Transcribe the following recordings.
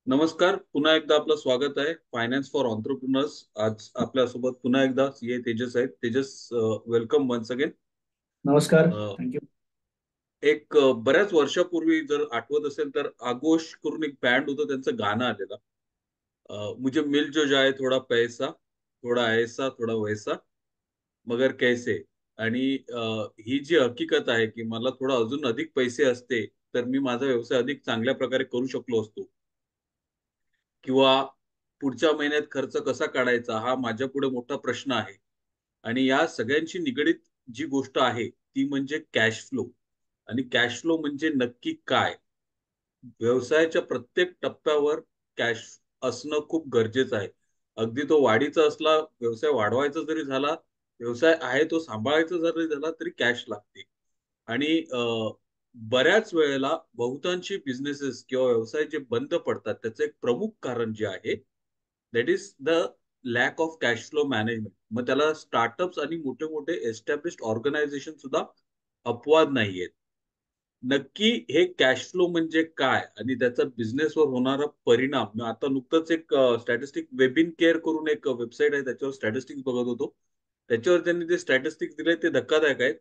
नमस्कार. पुन्हा एकदा आपलं स्वागत आहे फायनान्स फॉर एंटरप्रेन्योर्स. आज आपल्यासोबत पुन्हा एकदा सीए तेजस आहेत. Tejas, welcome once again. नमस्कार. थँक्यू. एक बऱ्याच वर्षापूर्वी जर आठवत असेल तर आगोश करून एक बँड होतं, त्यांचं गाणं आलेलं. मुझे मिल जो जाए थोडा पैसा, थोडा ऐसा थोडा वैसा, मगर कैसे. आणि ही जी हकीकत आहे की मला थोडा अजून अधिक पैसे असते तर मी माझा व्यवसाय अधिक चांगल्या प्रकारे करू शकलो असतो, किंवा पुढच्या महिन्यात खर्च कसा काढायचा हा माझ्या पुढे मोठा प्रश्न आहे. आणि या सगळ्यांची निगडीत जी गोष्ट आहे ती म्हणजे कॅश फ्लो. आणि कॅश फ्लो म्हणजे नक्की काय? व्यवसायाच्या प्रत्येक टप्प्यावर कॅश असणं खूप गरजेचं आहे. अगदी तो वाढीचा असला, व्यवसाय वाढवायचा जरी झाला, व्यवसाय आहे तो सांभाळायचा जरी झाला तरी कॅश लागते. आणि बऱ्याच वेळेला बहुतांशी बिझनेसेस किंवा व्यवसाय जे बंद पडतात त्याचं एक प्रमुख कारण जे आहे, that is the lack of cash flow management. मग त्याला स्टार्टअप्स आणि मोठे मोठे एस्टॅब्लिश्ड ऑर्गनायझेशन सुद्धा अपवाद नाहीयेत. नक्की हे कॅश फ्लो म्हणजे काय आणि त्याचा बिझनेसवर होणारा परिणाम. मी आता नुकतंच एक स्टॅटिस्टिक वेबिन केअर करून एक वेबसाईट आहे, त्याच्यावर स्टॅटिस्टिक्स बघत होतो. त्याच्यावर त्यांनी जे स्टॅटिस्टिक्स दिले ते धक्कादायक आहेत.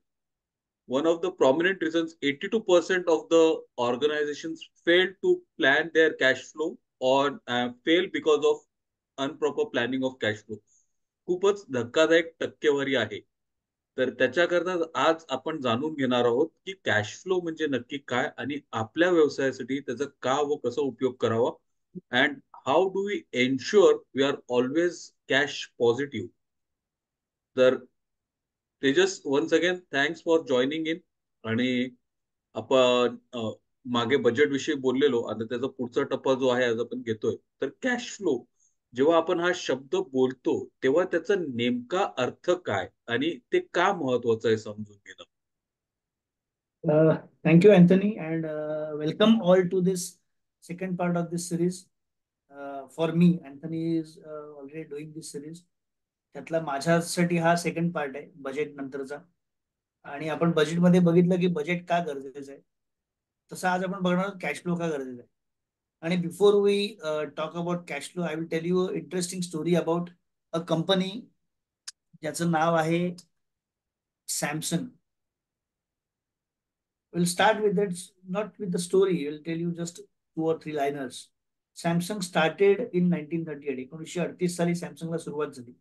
One of the prominent reasons, 82% of the organizations fail to plan their cash flow, or fail because of improper planning of cash flow. खूपच धक्कादायक टक्केवारी आहे. तर त्याच्याकरता आज आपण जाणून घेणार आहोत की कॅश फ्लो म्हणजे नक्की काय आणि आपल्या व्यवसायासाठी त्याचा का व कसा उपयोग करावा, and how do we ensure we are always cash positive. तर Tejas, once again thanks for joining in. आणि आपण मागे बजेट विषयी बोललेलो, आता त्याचा पुढचा टप्पा जो आहे आज आपण घेतोय. तर कॅश फ्लो जेव्हा आपण हा शब्द बोलतो तेव्हा त्याचा नेमका अर्थ काय आणि ते का महत्वाचं आहे समजून घेणं. Thank you, Anthony, and welcome all to this second part of this series. For me, Anthony is already doing this series. त्यातला माझ्यासाठी हा सेकंड पार्ट आहे बजेट नंतरचा. आणि आपण बजेटमध्ये बघितलं की बजेट का गरजेचं आहे, तसं आज आपण बघणार आहोत कॅश फ्लो का गरजेचं आहे. आणि before we talk about cash flow, I will tell you interesting story about a company ज्याचं नाव आहे Samsung. We'll start with it, not with the story. We'll tell you just two or three liners. Samsung started in 1938. 1938 साली सॅमसंगला सुरुवात झाली.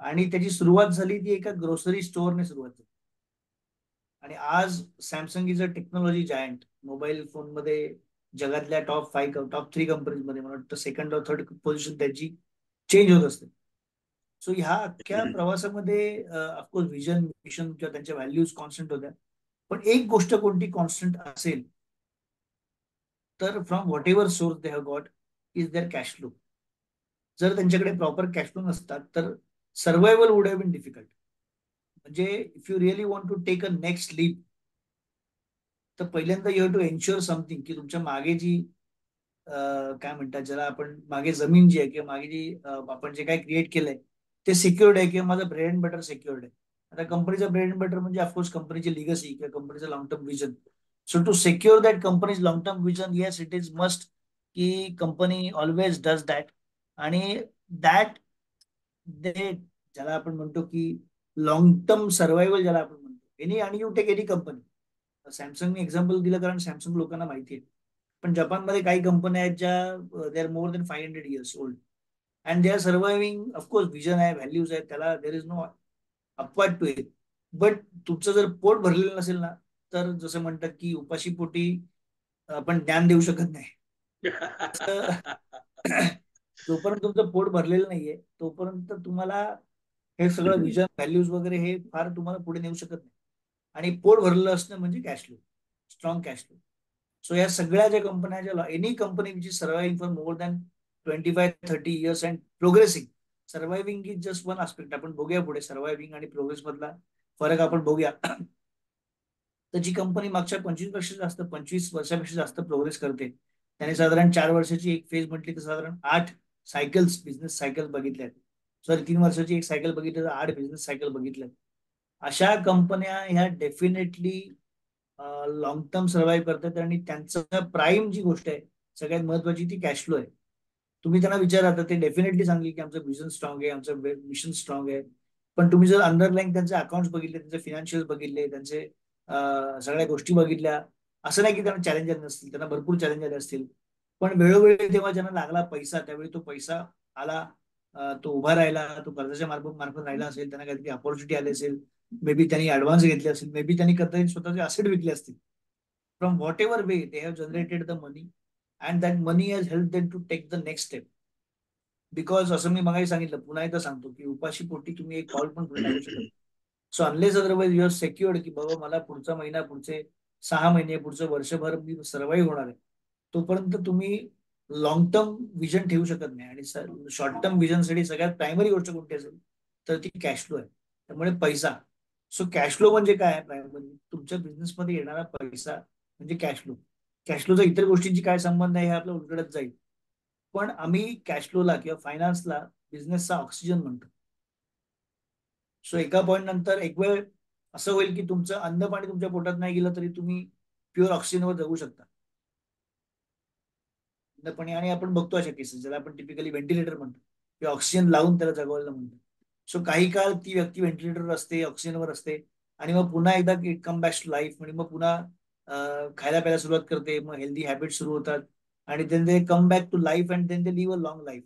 आणि त्याची सुरुवात झाली ती एका ग्रोसरी स्टोअरने सुरुवात झाली. आणि आज Samsung is a technology giant. Mobile फोनमध्ये जगातल्या टॉप 3 कंपनीजमध्ये मला वाटतं सेकंड और थर्ड पोझिशन त्यांची चेंज होत असते. सो ह्या अख्ख्या प्रवासामध्ये ऑफकोर्स व्हिजन, मिशन किंवा त्यांच्या व्हॅल्यूज कॉन्स्टंट होत्या. पण एक गोष्ट कोणती कॉन्स्टंट असेल तर from whatever source they have got is there cash flow. जर त्यांच्याकडे प्रॉपर कॅश फ्लो नसतात तर survival would have been difficult. म्हणजे if you really want to take a next leap, तर पहिल्यांदा you have to ensure something की तुमच्या मागे जी काय म्हणतात ज्याला आपण मागे जमीन जी आहे किंवा मागे जी आपण जे काही क्रिएट केलंय ते सिक्युअर्ड आहे किंवा माझं ब्रेड अँड बटर सिक्युअर्ड आहे. आता कंपनीचा ब्रेड अँड बटर म्हणजे ऑफकोर्स कंपनीची लिगसी किंवा कंपनीचं long term vision. So to secure that company's long-term vision, yes, it is must की कंपनी ऑलवेज डज दॅट. आणि दॅट दे ज्याला आपण म्हणतो की लॉंग टर्म सर्व्हायवल ज्याला आपण म्हणतो एनी. आणि यू टेक एनी कंपनी, सॅमसंगने एक्झाम्पल दिलं कारण सॅमसंग लोकांना माहिती आहे. पण जपानमध्ये काही कंपन्या आहेत ज्या they are more than 500 years old and they are surviving. Of course vision आहे, व्हॅल्यूज आहेत, त्याला देर इज नो अपवाद टू इट. बट तुमचं जर पोट भरलेलं नसेल ना, तर जसं म्हणतात की उपाशी पोटी आपण ज्ञान देऊ शकत नाही. जोपर्यंत तुमचं पोट भरलेलं नाहीये तोपर्यंत तुम्हाला हे सगळं विजन, व्हॅल्यूज वगैरे हे फार तुम्हाला पुढे नेऊ शकत नाही. आणि पोट भरलेलं असणं म्हणजे cash flow, strong cash flow. So या सगळ्या ज्या कंपन्या ज्या any company which is surviving for more than 25-30 years and progressing. Surviving is just one aspect. आपण बघूया पुढे सर्वाइव्हिंग आणि प्रोग्रेस मधला फरक आपण बघूया. तर जी कंपनी मागच्या 25 वर्षापेक्षा जास्त प्रोग्रेस करते त्याने साधारण 4 वर्षाची एक फेज म्हटली तर साधारण 8 सायकल्स, बिझनेस सायकल बघितल्यात. सॉरी, 3 वर्षाची एक सायकल बघितली तर 8 बिझनेस सायकल बघितल्यात. अशा कंपन्या ह्या डेफिनेटली लॉंग टर्म सर्व्हाइव्ह करतात. आणि त्यांचं प्राईम जी गोष्ट आहे सगळ्यात महत्वाची ती कॅश फ्लो आहे. तुम्ही त्यांना विचारा तर ते डेफिनेटली सांगेल की आमचं विजन स्ट्रॉंग आहे, आमचं मिशन स्ट्रॉंग आहे. पण तुम्ही जर अंडरलाईन त्यांचे अकाउंट्स बघितले, त्यांचे फिनान्शियल बघितले, त्यांचे सगळ्या गोष्टी बघितल्या, असं नाही की त्यांना चॅलेंज आले नसतील, त्यांना भरपूर चॅलेंज आले असतील. पण वेळोवेळी तेव्हा ज्यांना लागला पैसा, त्यावेळी तो पैसा आला, तो उभा राहिला, तो कर्जाच्या मार्फत मार्फत राहिला असेल, त्यांना काहीतरी अपॉर्च्युनिटी आली असेल, मे बी त्यांनी ऍडव्हान्स घेतले असेल, मे बी त्यांनी कदाचित स्वतःचे असेट विकले असतील. From whatever way they have generated the money, and that money has help them to take the next step. Because असं मी मगाही सांगितलं, पुन्हा एकदा सांगतो की उपाशी पोटी तुम्ही एक पाऊल पण पुढे टाकू शकत नाही. So unless otherwise you are secured की बाबा मला पुढचा महिना, पुढचे 6 महिने, पुढचं वर्षभर मी सर्व्हाइव्ह होणार आहे, तोपर्यंत तुम्ही लॉंग टर्म विजन ठेवू शकत नाही. आणि शॉर्ट टर्म विजनसाठी सगळ्यात प्रायमरी गोष्ट कोणती असेल तर ती कॅश फ्लो आहे. त्यामुळे पैसा. सो कॅश फ्लो म्हणजे काय आहे? प्रायमरी तुमच्या बिझनेसमध्ये येणारा पैसा म्हणजे कॅश फ्लो. कॅश फ्लोचा इतर गोष्टींची काय संबंध आहे हे आपलं उलगडत जाईल. पण आम्ही कॅश फ्लोला किंवा फायनान्सला बिझनेसचा ऑक्सिजन म्हणतो. सो एका पॉईंट नंतर एक वेळ असं होईल की तुमचं अन्न पाणी तुमच्या पोटात नाही गेलं तरी तुम्ही प्युअर ऑक्सिजनवर जगू शकता. अन्न पाणी, आणि आपण बघतो अशा केसेस ज्याला आपण टिपिकली व्हेंटिलेटर म्हणतो, की ऑक्सिजन लावून त्याला जगवायला म्हणतो. सो काही काळ ती व्यक्ती व्हेंटिलेटरवर असते, ऑक्सिजनवर असते, आणि मग पुन्हा एकदा it come back to life, आणि मग पुन्हा खायला प्यायला सुरुवात करते, मग हेल्दी हॅबिट सुरू होतात, आणि then they come back to life and then they live a long life.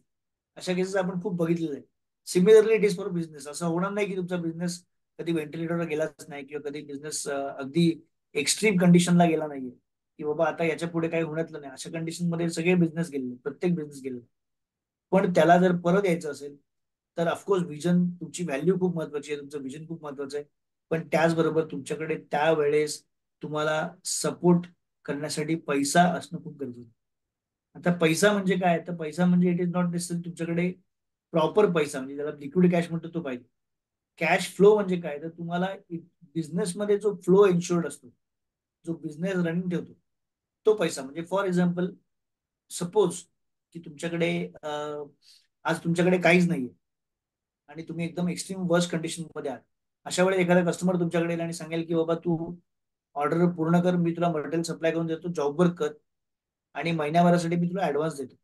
अशा केसेस आपण खूप बघितलेले आहे. Similarly it is for business. असं होणार नाही की तुमचा बिझनेस कधी व्हेंटिलेटरवर गेलाच नाही, किंवा कधी बिझनेस अगदी एक्स्ट्रीम कंडिशनला गेला नाहीये, की बाबा आता याच्या पुढे काही होण्यातलं नाही. अशा कंडिशन मध्ये सगळे बिझनेस गेले, प्रत्येक बिझनेस गेले. पण त्याला जर परत यायचं असेल तर ऑफकोर्स विजन, तुमची व्हॅल्यू खूप महत्वाची आहे, तुमचं विजन खूप महत्वाचं आहे. पण त्याचबरोबर तुमच्याकडे त्यावेळेस तुम्हाला सपोर्ट करण्यासाठी पैसा असणं खूप गरजेचं आहे. आता पैसा म्हणजे काय? तर पैसा म्हणजे इट इज नॉट नेसेसरी तुमच्याकडे प्रॉपर पैसा, म्हणजे ज्याला लिक्विड कॅश म्हणतो तो पाहिजे. कॅश फ्लो म्हणजे काय? तर तुम्हाला बिझनेसमध्ये जो फ्लो इन्शुर्ड असतो, जो बिझनेस रनिंग ठेवतो, तो पैसा. म्हणजे फॉर एक्झाम्पल, सपोज की तुमच्याकडे आज तुमच्याकडे काहीच नाहीये आणि तुम्ही एकदम एक्स्ट्रीम वर्स्ट कंडिशन मध्ये आहात. अशा वेळेस एखादा कस्टमर तुमच्याकडे येईल आणि सांगेल की बाबा तू ऑर्डर पूर्ण कर, मी तुला मटेरियल सप्लाय करून देतो, जॉबवर कर, आणि महिन्याभरासाठी मी तुला ऍडव्हान्स देतो.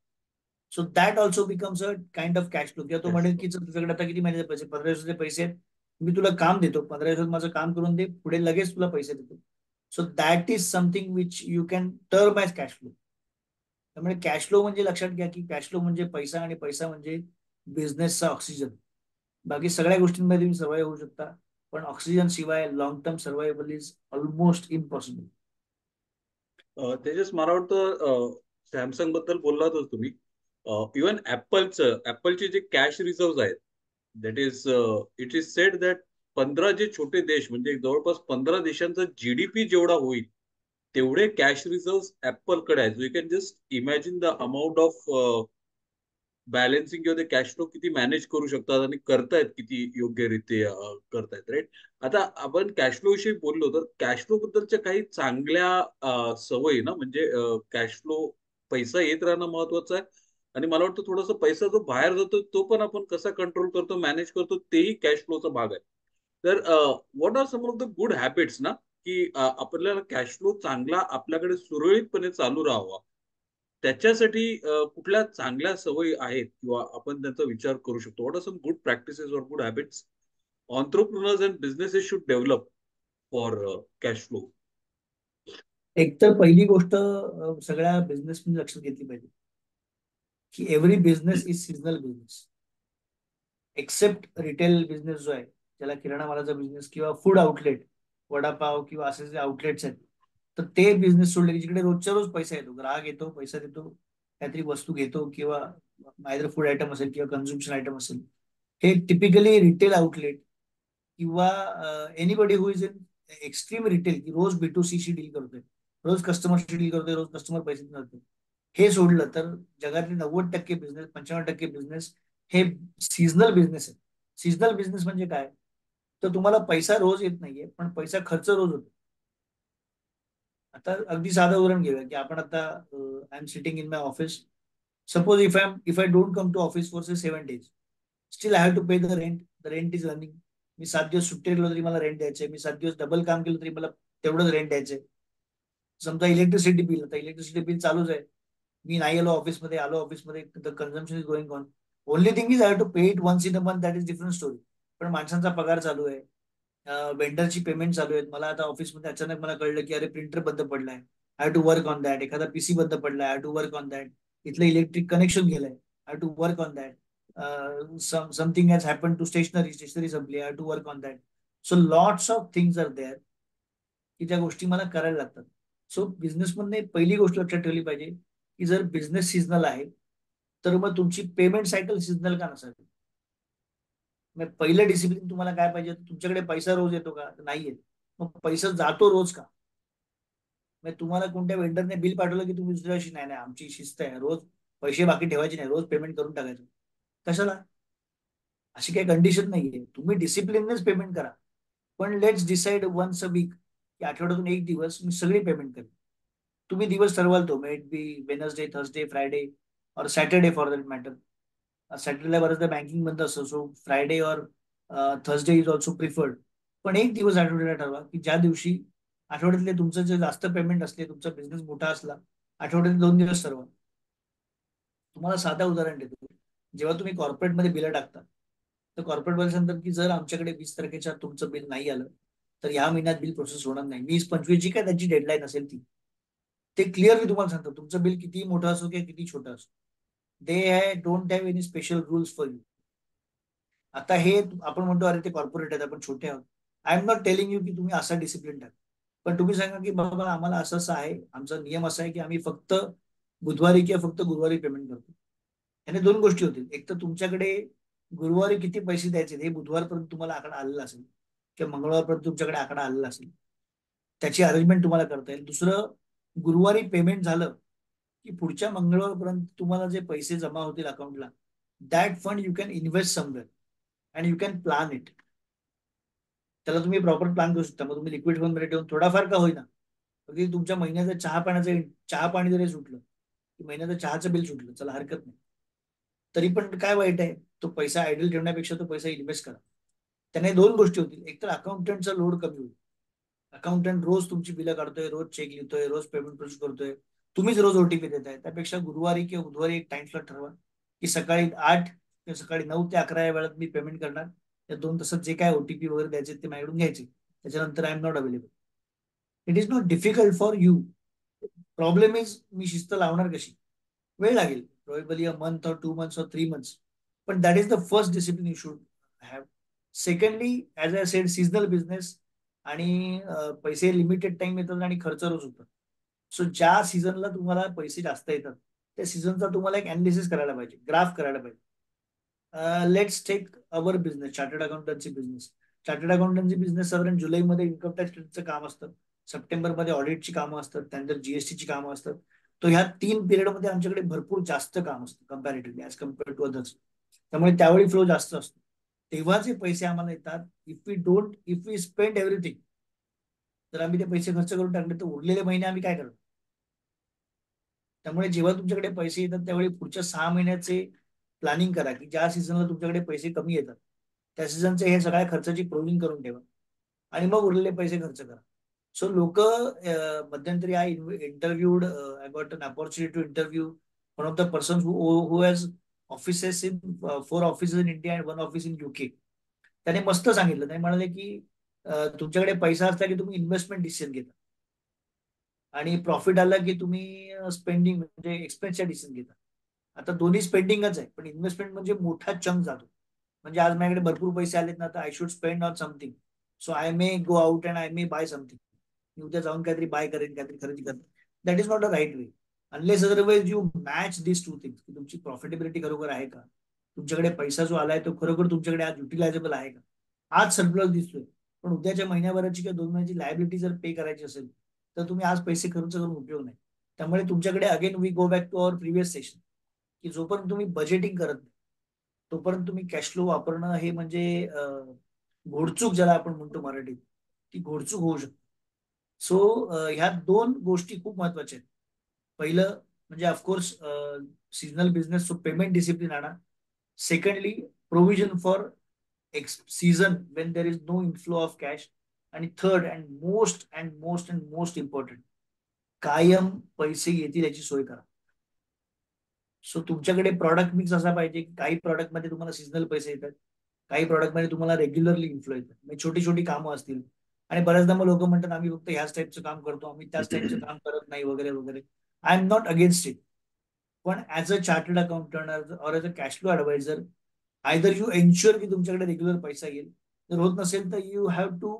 So that also becomes a kind of cash flow. किंवा तो कॅश म्हणेल फ्लो. की तुझ्याकडे आता किती महिन्याचे पैसे, 15 दिवसाचे पैसे आहेत, मी तुला काम देतो, 15 दिवसात माझं काम करून दे, पुढे लगेच तुला पैसे देतो. So that is something which you can term as cash flow. त्यामुळे कॅश फ्लो म्हणजे लक्षात घ्या की कॅश फ्लो म्हणजे पैसा, आणि पैसा म्हणजे बिझनेसचा ऑक्सिजन. बाकी सगळ्या गोष्टींमध्ये तुम्ही सर्वाइव्ह होऊ शकता, पण ऑक्सिजन शिवाय long term survival is almost impossible. Tejas, मला वाटतं सॅमसंग बद्दल बोललातच तुम्ही. इवन ऍपलचे जे कॅश रिझर्व्ह आहेत, that is it is sed that 15 जे छोटे देश, म्हणजे जवळपास 15 देशांचा जीडीपी जेवढा होईल तेवढे कॅश रिझर्व्ह ऍपलकडे आहेत. You can just imagine the amount of balancing किंवा ते कॅश फ्लो किती मॅनेज करू शकतात आणि करतायत किती योग्यरीत्या करतायत, राईट. आता आपण कॅश फ्लो विषयी बोललो, तर कॅश फ्लो बद्दलच्या काही चांगल्या सवयी ना, म्हणजे कॅश फ्लो, पैसा येत राहणं महत्वाचं आहे. आणि मला वाटतं थोडासा पैसा जो बाहेर जातो तो पण आपण कसा कंट्रोल करतो, मॅनेज करतो, तेही कॅश फ्लोचा भाग आहे. तर what are some of the good habits ना, की आपल्याला कॅश फ्लो चांगला आपल्याकडे सुरळीतपणे चालू राहावा, त्याच्यासाठी कुठल्या चांगल्या सवयी आहेत किंवा आपण त्यांचा विचार करू शकतो? What are some good practices और good habits entrepreneurs and businesses should develop for cash flow? एक तर पहिली गोष्ट सगळ्या बिझनेसमध्ये लक्षात घेतली पाहिजे की every business is seasonal business, except retail business जो आहे, ज्याला किराणा मालाचा बिझनेस किंवा फूड आउटलेट, वडापाव किंवा असे जे आउटलेट्स आहेत, तर ते बिझनेस सोडले की जिकडे रोजच्या रोज पैसा येतो, ग्राहक येतो, पैसा देतो, काहीतरी वस्तू घेतो, किंवा आयदर फूड आयटम असेल किंवा कन्झ्युम्शन आयटम असेल, हे टिपिकली रिटेल आउटलेट किंवा anybody who is in extreme retail, की रोज B2C शी डील करतोय, रोज कस्टमरशी डील करतोय, रोज कस्टमर पैसे करतोय, हे सोडलं तर जगातले 90% बिझनेस, 95% बिझनेस हे सीझनल बिझनेस आहे. सीझनल बिझनेस म्हणजे काय? तर तुम्हाला पैसा रोज येत नाहीये, पण पैसा खर्च रोज होतो. आता अगदी साधं उदाहरण घेऊया की आपण आता I am sitting in my office. Suppose if I don't come to office for say 7 days, still I have to pay the rent is running. मी 7 दिवस सुट्टी गेलो तरी मला रेंट द्यायचे, मी 7 दिवस डबल काम केलं तरी मला तेवढंच रेंट द्यायचे. समजा इलेक्ट्रिसिटी बिल, आता इलेक्ट्रिसिटी बिल चालूच आहे, मी नाही आलो ऑफिसमध्ये, आलो ऑफिसमध्ये, the consumption is going on. Only thing is I have to pay it once in a month, that is different story. पण माणसांचा पगार चालू आहे, वेंडरची पेमेंट चालू आहेत. मला आता ऑफिसमध्ये अचानक मला कळलं की अरे प्रिंटर बंद पडलाय, I have to work on that. एखादा पीसी बंद पडलाय, I have to work on that. इथलं इलेक्ट्रिक कनेक्शन गेलंय, I have to work on that. Something has happen to stationery, stationery संपली, I have to work on that. So lots of things are there की ज्या गोष्टी मला करायला लागतात. So बिझनेसमधने पहिली गोष्ट लक्षात ठेवली पाहिजे की जर बिझनेस सीझनल आहे तर मग तुमची पेमेंट सायकल सीझनल का नसावी. मग पहिलं डिसिप्लिन तुम्हाला काय पाहिजे, तुमच्याकडे पैसा रोज येतो का, नाही येत. मग पैसा जातो रोज का. मग तुम्हाला कोणत्या वेंडरने बिल पाठवलं की तुम्ही दुसऱ्या दिवशी, नाही नाही आमची शिस्त आहे, रोज पैसे बाकी ठेवायचे नाही, रोज पेमेंट करून टाकायचं. कशाला. अशी काही कंडिशन नाहीये, तुम्ही डिसिप्लिननेच पेमेंट करा. पण let's decide once a week की आठवड्यातून एक दिवस मी सगळी पेमेंट करेन. तुम्ही दिवस ठरवाल तो, may it be Wednesday, Thursday, Friday और सॅटर्डे फॉर दॅट मॅटर. सॅटर्डेला बऱ्याचदा बँकिंग बंद असतं, सो फ्रायडे और थर्सडे इज ऑल्सो प्रिफर्ड. पण एक दिवस आठवड्याला ठरवा की ज्या दिवशी आठवड्यातले तुमचं जे जास्त पेमेंट असले, तुमचा बिझनेस मोठा असला, आठवड्यात 2 दिवस ठरवा. तुम्हाला साधा उदाहरण देतो. जेव्हा तुम्ही कॉर्पोरेटमध्ये बिलं टाकता तर कॉर्पोरेट वाले सांगतात की जर आमच्याकडे 20 तारखेच्या तुमचं बिल नाही आलं तर ह्या महिन्यात बिल प्रोसेस होणार नाही. 20-25 जी काय त्यांची डेडलाईन असेल ती, ते क्लिअरली तुम्हाला सांगतात. तुमचं बिल किती मोठं असो किंवा किती छोटं असो, they don't have any special rules for you. आता हे आपण म्हणतो अरे ते कॉर्पोरेट आहेत, आपण छोटे आहोत. I am not telling you की तुम्ही असा डिसिप्लिन टाका. पण तुम्ही सांगा की बाबा आम्हाला असं असं आहे, आमचा नियम असा आहे की आम्ही फक्त बुधवारी किंवा फक्त गुरुवारी पेमेंट करतो. याने दोन गोष्टी होतील. एक तर तुमच्याकडे गुरुवारी किती पैसे द्यायचे हे बुधवारपर्यंत तुम्हाला आकडा आलेला असेल किंवा मंगळवारपर्यंत तुमच्याकडे आकडा आलेला असेल, त्याची अरेंजमेंट तुम्हाला करता येईल. दुसरं, गुरुवारी पेमेंट झालं की पुढच्या मंगळवारपर्यंत तुम्हाला जे पैसे जमा होतील अकाउंटला, that fund you can invest somewhere and you can plan it. त्याला तुम्ही प्रॉपर प्लॅन करू शकता. मग तुम्ही लिक्विड फंड मध्ये ठेवून थोडाफार का होईना, अगदी तुमच्या महिन्याचं चहा पाणी जरी सुटलं की महिन्याचं चहाचं बिल सुटलं, चला हरकत नाही. तरी पण काय वाईट आहे, तो पैसा आयडल ठेवण्यापेक्षा तो पैसा इन्व्हेस्ट करा. त्याने दोन गोष्टी होतील. एक तर अकाउंटंटचा लोड कमी होईल. अकाउंटंट रोज तुमची बिलं काढतोय, रोज चेक लिहितोय, रोज पेमेंट प्रोसेस करतोय, तुम्हीच रोज ओटीपी देताय. त्यापेक्षा गुरुवारी किंवा बुधवारी एक टाइम स्लॉट ठरवा की सकाळी 8 किंवा सकाळी 9 ते 11 या वेळात मी पेमेंट करणार. या 2 तासात जे काय ओटीपी वगैरे द्यायचे ते माझ्याकडून घ्यायचे, त्याच्यानंतर I am not available. It is not difficult for you. Problem is me शिस्त लावणार कशी. वेळ लागेल, प्रॉबेबली अ मंथ और 2 मंथ्स और 3 मंथ्स. पण that is the first discipline you should have. Secondly, as I said, seasonal business आणि पैसे लिमिटेड टाइम येतात आणि खर्च रोज होतात. सो ज्या सीझनला तुम्हाला पैसे जास्त येतात त्या सीझनचा तुम्हाला एक अनालिसिस करायला पाहिजे, ग्राफ करायला पाहिजे. Let's take our business, chartered accountancy business. Chartered accountancy business साधारण जुलैमध्ये इन्कम टॅक्सचं काम असतं, सप्टेंबरमध्ये ऑडिटची कामं असतात, त्यानंतर जीएसटीची कामं असतात. तो ह्या 3 पिरियडमध्ये आमच्याकडे भरपूर जास्त काम असतं comparatively as compared to others. त्यामुळे त्यावेळी फ्लो जास्त असतो. तेव्हा जे पैसे आम्हाला येतात, इफ वी स्पेंड एव्हरीथिंग, तर आम्ही ते पैसे खर्च करून टाकले तर उरलेले महिने आम्ही काय करतो. त्यामुळे जेव्हा तुमच्याकडे पैसे येतात त्यावेळी पुढच्या 6 महिन्याचे प्लॅनिंग करा की ज्या सीझनला तुमच्याकडे पैसे कमी येतात त्या सीझनचे हे सगळ्या खर्चाची प्रोव्हिजन करून ठेवा आणि मग उरलेले पैसे खर्च करा. सो लोक, मध्यंतरी I interviewed, I got an opportunity to interview one of the person who has offices in 4 offices in India and 1 office in UK. त्याने मस्त सांगितलं. त्याने म्हणाले की तुमच्याकडे पैसा असला की तुम्ही इन्व्हेस्टमेंट डिसिजन घेता आणि प्रॉफिट आला की तुम्ही स्पेंडिंग म्हणजे एक्सपेन्सच्या डिसिजन घेता. आता दोन्ही स्पेंडिंगच आहे, पण इन्व्हेस्टमेंट म्हणजे मोठा चंक जातो. म्हणजे आज माझ्याकडे भरपूर पैसे आलेत ना, तर I should spend on something. So I may go out and I may buy something. मी उद्या जाऊन काहीतरी बाय करेन, काहीतरी खरेदी करेन. That is not a right way. Unless otherwise you match this to things, की तुमची प्रॉफिटेबिलिटी खरोखर आहे का, तुमच्याकडे पैसा जो आलाय तो खरोखर तुमच्याकडे आज युटिलायझेबल आहे का. आज सरप्लस दिसतोय, पण उद्याच्या महिन्याभराची किंवा 2 महिन्याची लायबिलिटी जर पे करायची असेल तर तुम्ही आज पैसे खर्च करून उपयोग नाही. त्यामुळे तुमच्याकडे again we go back to our previous session की जोपर्यंत तुम्ही बजेटिंग करत नाही तोपर्यंत तुम्ही कॅश फ्लो वापरणं हे म्हणजे घोडचूक ज्याला आपण म्हणतो मराठीत, ती घोडचूक होऊ शकते. सो ह्या दोन गोष्टी खूप महत्वाच्या आहेत. पहिलं म्हणजे of course seasonal business, so payment discipline आणा. Secondly, provision for season when there is no inflow of cash. आणि थर्ड अँड मोस्ट इम्पॉर्टंट, कायम पैसे येतील याची सोय करा. सो तुमच्याकडे प्रॉडक्ट मिक्स असा पाहिजे की काही प्रॉडक्ट मध्ये तुम्हाला सीझनल पैसे येतात, काही प्रॉडक्ट मध्ये तुम्हाला रेग्युलरली इन्फ्लो येतात, म्हणजे छोटी छोटी कामं असतील. आणि बऱ्याचदा मग लोक म्हणतात आम्ही फक्त ह्याच टाईपचं काम करतो, आम्ही त्याच टाईपचं काम करत नाही वगैरे वगैरे. I am not against it. पण as a chartered accountant or as a cash flow adviser, either you ensure की तुमच्याकडे रेग्युलर पैसा येईल. जर होत नसेल तर you have to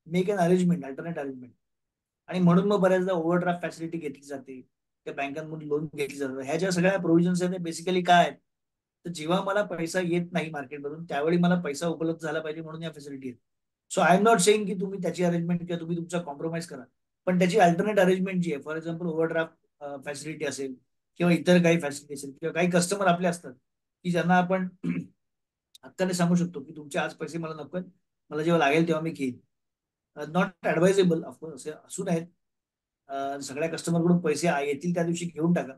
make an arrangement, alternate arrangement. आणि म्हणून मग बऱ्याचदा ओव्हरड्राफ्ट फॅसिलिटी घेतली जाते, त्या बँकांमधून लोन घेतली जातात. ह्या ज्या सगळ्या प्रोव्हिजन्स आहेत बेसिकली काय आहेत, तर जेव्हा मला पैसा येत नाही मार्केटमधून त्यावेळी मला पैसा उपलब्ध झाला पाहिजे म्हणून या फॅसिलिटी आहेत. So I am not saying की तुम्ही त्याची अरेंजमेंट किंवा तुम्ही तुमचा कॉम्प्रोमाइज करा, पण त्याची अल्टरनेट अरेंजमेंट जी आहे, फॉर एक्झाम्पल ओव्हरड्राफ्ट फॅसिलिटी असेल किंवा इतर काही फॅसिलिटी असेल, किंवा काही कस्टमर आपले असतात की ज्यांना आपण हक्काने सांगू शकतो की तुमचे आज पैसे मला नको, मला जेव्हा लागेल तेव्हा मी घेईन. नॉट ऍडवायझेबल ऑफकोर्स, असे असू नयेत. सगळ्या कस्टमरकडून पैसे येतील त्या दिवशी घेऊन टाका.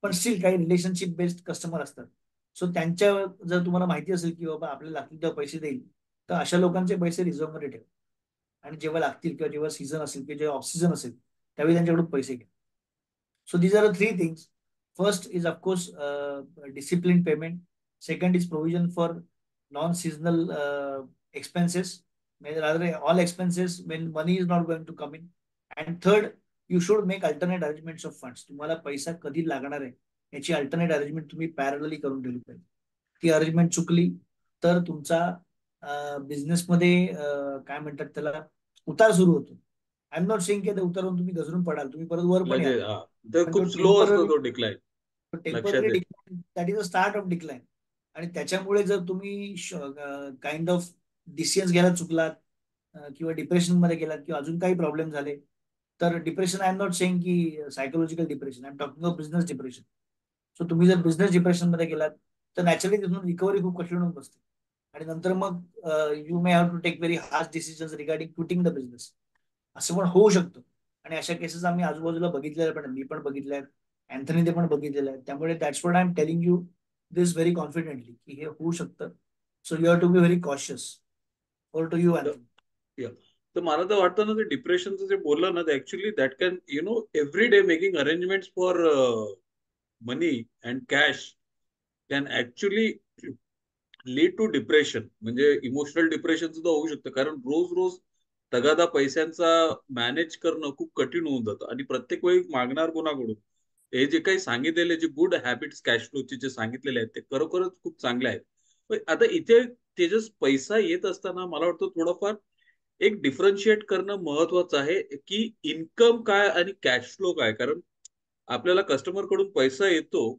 पण स्टील काही रिलेशनशिप बेस्ड कस्टमर असतात. सो त्यांच्या, जर तुम्हाला माहिती असेल की बाबा आपल्याला लागतील तेव्हा पैसे देईल, तर अशा लोकांचे पैसे रिझर्व्ह मध्ये ठेवा. आणि जेव्हा लागतील किंवा जेव्हा सीझन असेल किंवा जेव्हा ऑफ सीझन असेल त्यावेळी त्यांच्याकडून पैसे घ्या. So these are the three things. First is of course disciplined payment. Second is provision for non-seasonal expenses, rather all expenses when money is not going to come in. And third, you should make alternate arrangements of funds. तुम्हाला पैसा कधी लागणार आहे याची alternate arrangement तुम्ही parallelly करून ठेवली पाहिजे. ती अरेंजमेंट चुकली तर तुमचा बिझनेसमध्ये काय म्हणतात त्याला, उतार सुरू होतो. आय एम नॉट सेइंग की उतारून तुम्ही घसरून पडाल, तुम्ही परत वर पण याल. लगेच हा. तर पण तो खूप स्लो असतो टेम्पररी तो डिक्लाइन. लक्षात टेम्पररी आहे. Decline, that is a start of decline. आणि त्याच्यामुळे जर तुम्ही काइंड ऑफ डिसिजन्स घ्यायला चुकलात, किंवा डिप्रेशन मध्ये गेलात किंवा अजून काही प्रॉब्लेम झाले, तर depression, I am not saying की psychological depression, I am talking of business depression. So तुम्ही जर बिझनेस डिप्रेशन मध्ये गेलात तर नॅचरली तिथून रिकव्हरी खूप कठीण होऊन बसते. आणि नंतर मग you may have to take very harsh decisions regarding quitting the business. असं पण होऊ शकतं. आणि अशा केसेस आम्ही आजूबाजूला बघितलेल्या पण, मी पण बघितल्या आहेत, अँथनी ते पण बघितलेलं आहे. त्यामुळे that's what I am telling you this very confidently की हे होऊ शकतं. So you have to be very cautious. Over to you तर अँथनी. या. तर मला तर वाटतं ना ते डिप्रेशनचं जे बोललं ना, ते actually that can every day making arrangements for money and cash can actually lead to depression. म्हणजे इमोशनल डिप्रेशन सुद्धा होऊ शकतं, कारण रोज रोज तगादा पैशांचा मॅनेज करणं खूप कठीण होऊन जातं. आणि प्रत्येक वेळी मागणार कोणाकडून? हे जे काही सांगितलेले जे गुड हॅबिट्स कॅश फ्लोचे जे सांगितलेले आहेत ते खरोखरच खूप चांगले आहेत. पण आता इथे तेजस, पैसा येत असताना मला वाटतं थोडंफार एक डिफरन्शिएट करणं महत्वाचं आहे की इन्कम काय आणि कॅश फ्लो काय. कारण आपल्याला कस्टमर कडून पैसा येतो,